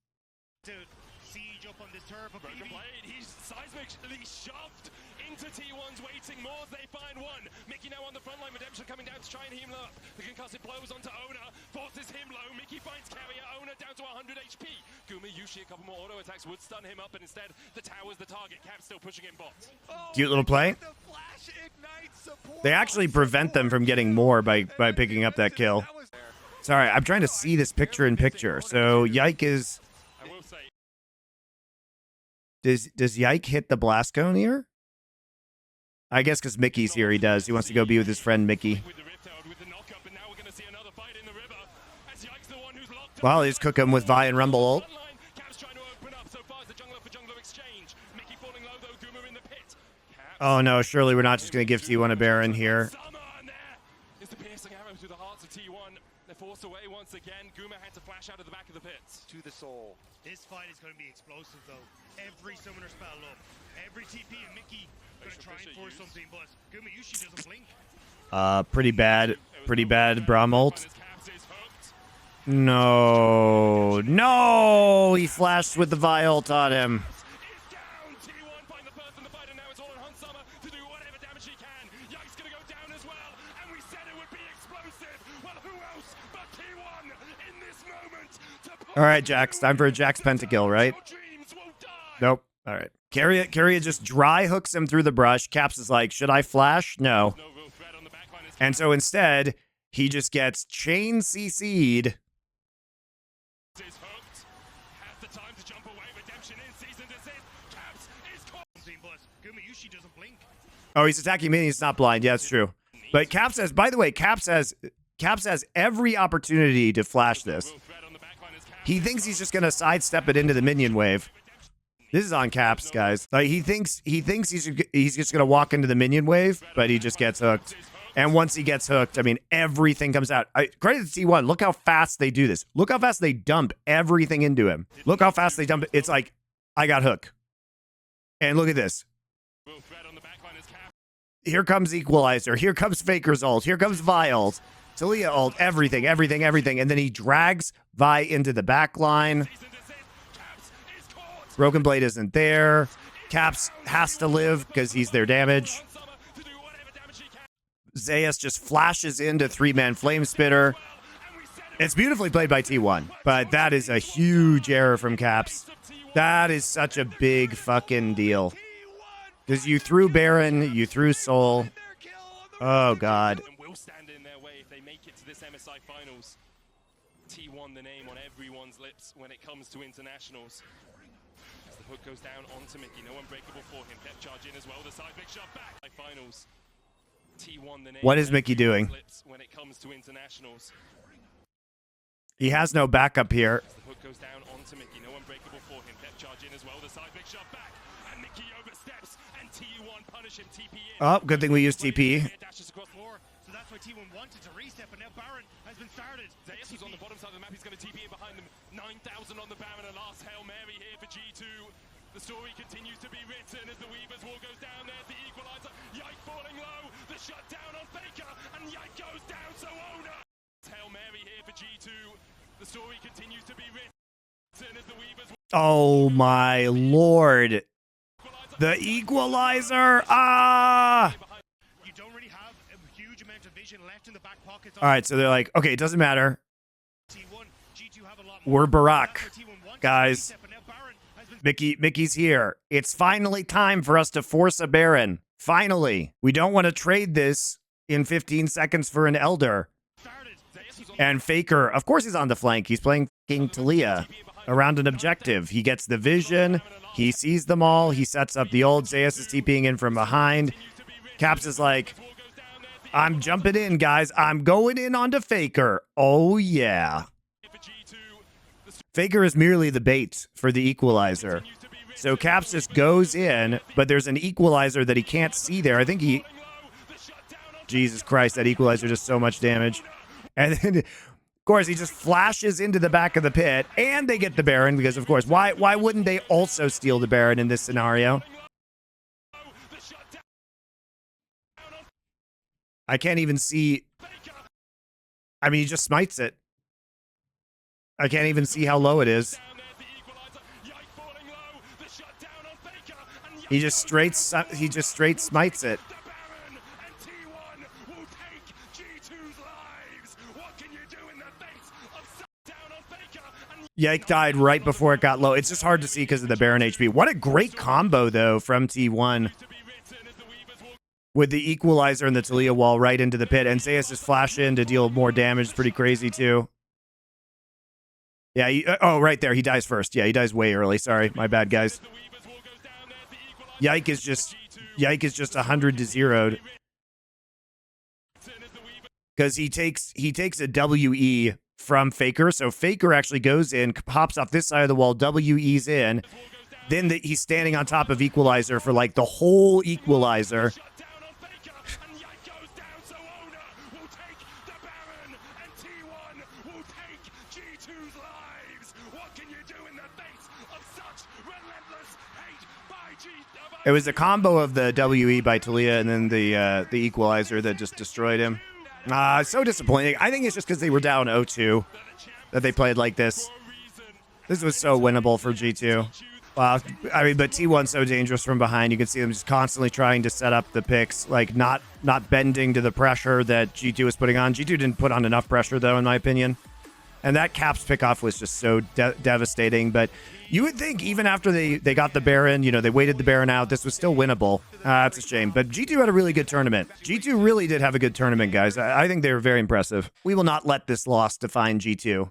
Shoved into T1's waiting more as they find one. Mickey now on the front line. Redemption coming down to try and heal up. The concussive blows onto Owner. Forces him low. Mickey finds carrier. Owner down to 100 HP. Gumi Yushi, a couple more auto attacks would stun him up, but instead the tower's the target. Cap still pushing in bot. Cute little play. They actually prevent them from getting more by picking up that kill. Sorry, I'm trying to see this picture in picture. So Yike is... I will say, Does Yike hit the blast cone here? I guess because Mickey's here, he does. He wants to go be with his friend Mickey. with the Riptide, with the knockup, and now we're going to see another fight in the river. As Yike's the one who's locked up. Well, he's cooking with Vi and Rumble ult. Cap's trying to open up so far as the jungler for jungler exchange. Mickey falling low though, Goomer in the pit. Caps. Oh no, surely we're not just going to give T1 a Baron here. Summer, and there is the piercing arrow through the hearts of T1. They're forced away once again. Goomer had to flash out of the back of the pits. To the soul. This fight is going to be explosive, though. Every summoner spell up. Every TP and Mickey going to try and force something, but Guma usually doesn't blink. Pretty bad Braum ult. No, no, he flashed with the Vi ult on him. Is down. T1 find the first in the fight, and now it's all on Hunt Summer to do whatever damage he can. Yike's going to go down as well, and we said it would be explosive. Well, who else but T1 in this moment? All right, Jax, time for a Jax pentakill, right? Dreams will die. Nope. All right. Carrier just dry hooks him through the brush. Caps is like, should I flash? No. No real threat on the backline. And so instead, he just gets chain CC'd. Is hooked. Has the time to jump away. Redemption in season desist. Caps is caught. But Guma usually doesn't blink. Oh, he's attacking me. He's not blind. Yeah, that's true. But Caps has, by the way, Caps has every opportunity to flash this. Real threat on the backline is Caps. He thinks he's just gonna sidestep it into the minion wave. This is on Caps, guys. Like he thinks he's just gonna walk into the minion wave, but he just gets hooked. And once he gets hooked, I mean, everything comes out. Credit to T1. Look how fast they do this. Look how fast they dump everything into him. Look how fast they dump it. It's like, I got hook. And look at this. Real threat on the backline is Caps. Here comes Equalizer. Here comes Faker's ult. Here comes Vi ult. Talia ult. Everything. And then he drags Vi into the back line. Season desist. Caps is caught. Broken Blade isn't there. Caps has to live because he's their damage. Hunt Summer to do whatever damage he can. Zayas just flashes into 3-man Flame Spitter. It's beautifully played by T1, but that is a huge error from Caps. That is such a big fucking deal. Because you threw Baron, you threw Soul. Oh, God. And will stand in their way if they make it to this MSI finals. T1 the name on everyone's lips when it comes to internationals. As the hook goes down onto Mickey, no unbreakable for him. Depth charge in as well. The side big shot back. Finals. T1 the name. What is Mickey doing? When it comes to internationals. He has no backup here. As the hook goes down onto Mickey, no unbreakable for him. Depth charge in as well. The side big shot back. And Mickey oversteps. And T1 punish him. TP in. Oh, good thing we used TP. Dashes across floor. So that's why T1 wanted to reset, but now Baron has been started. Zayas was on the bottom side of the map. He's going to TP in behind them. 9,000 on the Baron. A last Hail Mary here for G2. The story continues to be written as the Weaver's wall goes down. There's the equalizer. Yike falling low. The shut down on Faker. And Yike goes down. So Ona. Hail Mary here for G2. The story continues to be written as the Weaver's wall. Oh, my Lord. The Equalizer. Ah. You don't really have a huge amount of vision left in the back pockets. All right, so they're like, okay, it doesn't matter. T1, G2 have a lot more. We're Barack, That's why T1 wanted to guys. reset, but now Baron has been Mickey's here. It's finally time for us to force a Baron. Finally. We don't want to trade this in 15 seconds for an Elder. started. And Faker, of course he's on the flank. He's playing King Talia around an objective. He gets the vision. He sees them all. He sets up the old. Zayas is TPing in from behind. Caps is like, I'm jumping in, guys. I'm going in onto Faker. Oh, yeah. Faker is merely the bait for the Equalizer. So Caps just goes in, but there's an Equalizer that he can't see there. I think he... Jesus Christ, that Equalizer does so much damage. And then, of course, he just flashes into the back of the pit, and they get the Baron, because, of course, why wouldn't they also steal the Baron in this scenario? I can't even see... I mean, he just smites it. I can't even see how low it is. He just straight smites it. Yike died right before it got low. It's just hard to see because of the Baron HP. What a great combo, though, from T1. with the equalizer and the Talia wall right into the pit. And Zeus is flash in to deal more damage. It's pretty crazy, too. Yeah, oh, right there. He dies first. Yeah, he dies way early. Sorry, my bad, guys. Yike is just 100 to 0'd. Because he takes a WE from Faker. So Faker actually goes in, pops off this side of the wall, WE's in. Then he's standing on top of Equalizer for like the whole Equalizer. It was a combo of the WE by Talia and then the Equalizer that just destroyed him. So disappointing. I think it's just because they were down 0-2 that they played like this. This was so winnable for G2. Wow. I mean, but T1's so dangerous from behind. You can see them just constantly trying to set up the picks, like not bending to the pressure that G2 was putting on. G2 didn't put on enough pressure, though, in my opinion. And that Caps pickoff was just so devastating. But you would think even after they got the Baron, you know, they waited the Baron out, this was still winnable. It's a shame. But G2 had a really good tournament. G2 really did have a good tournament, guys. I think they were very impressive. We will not let this loss define G2.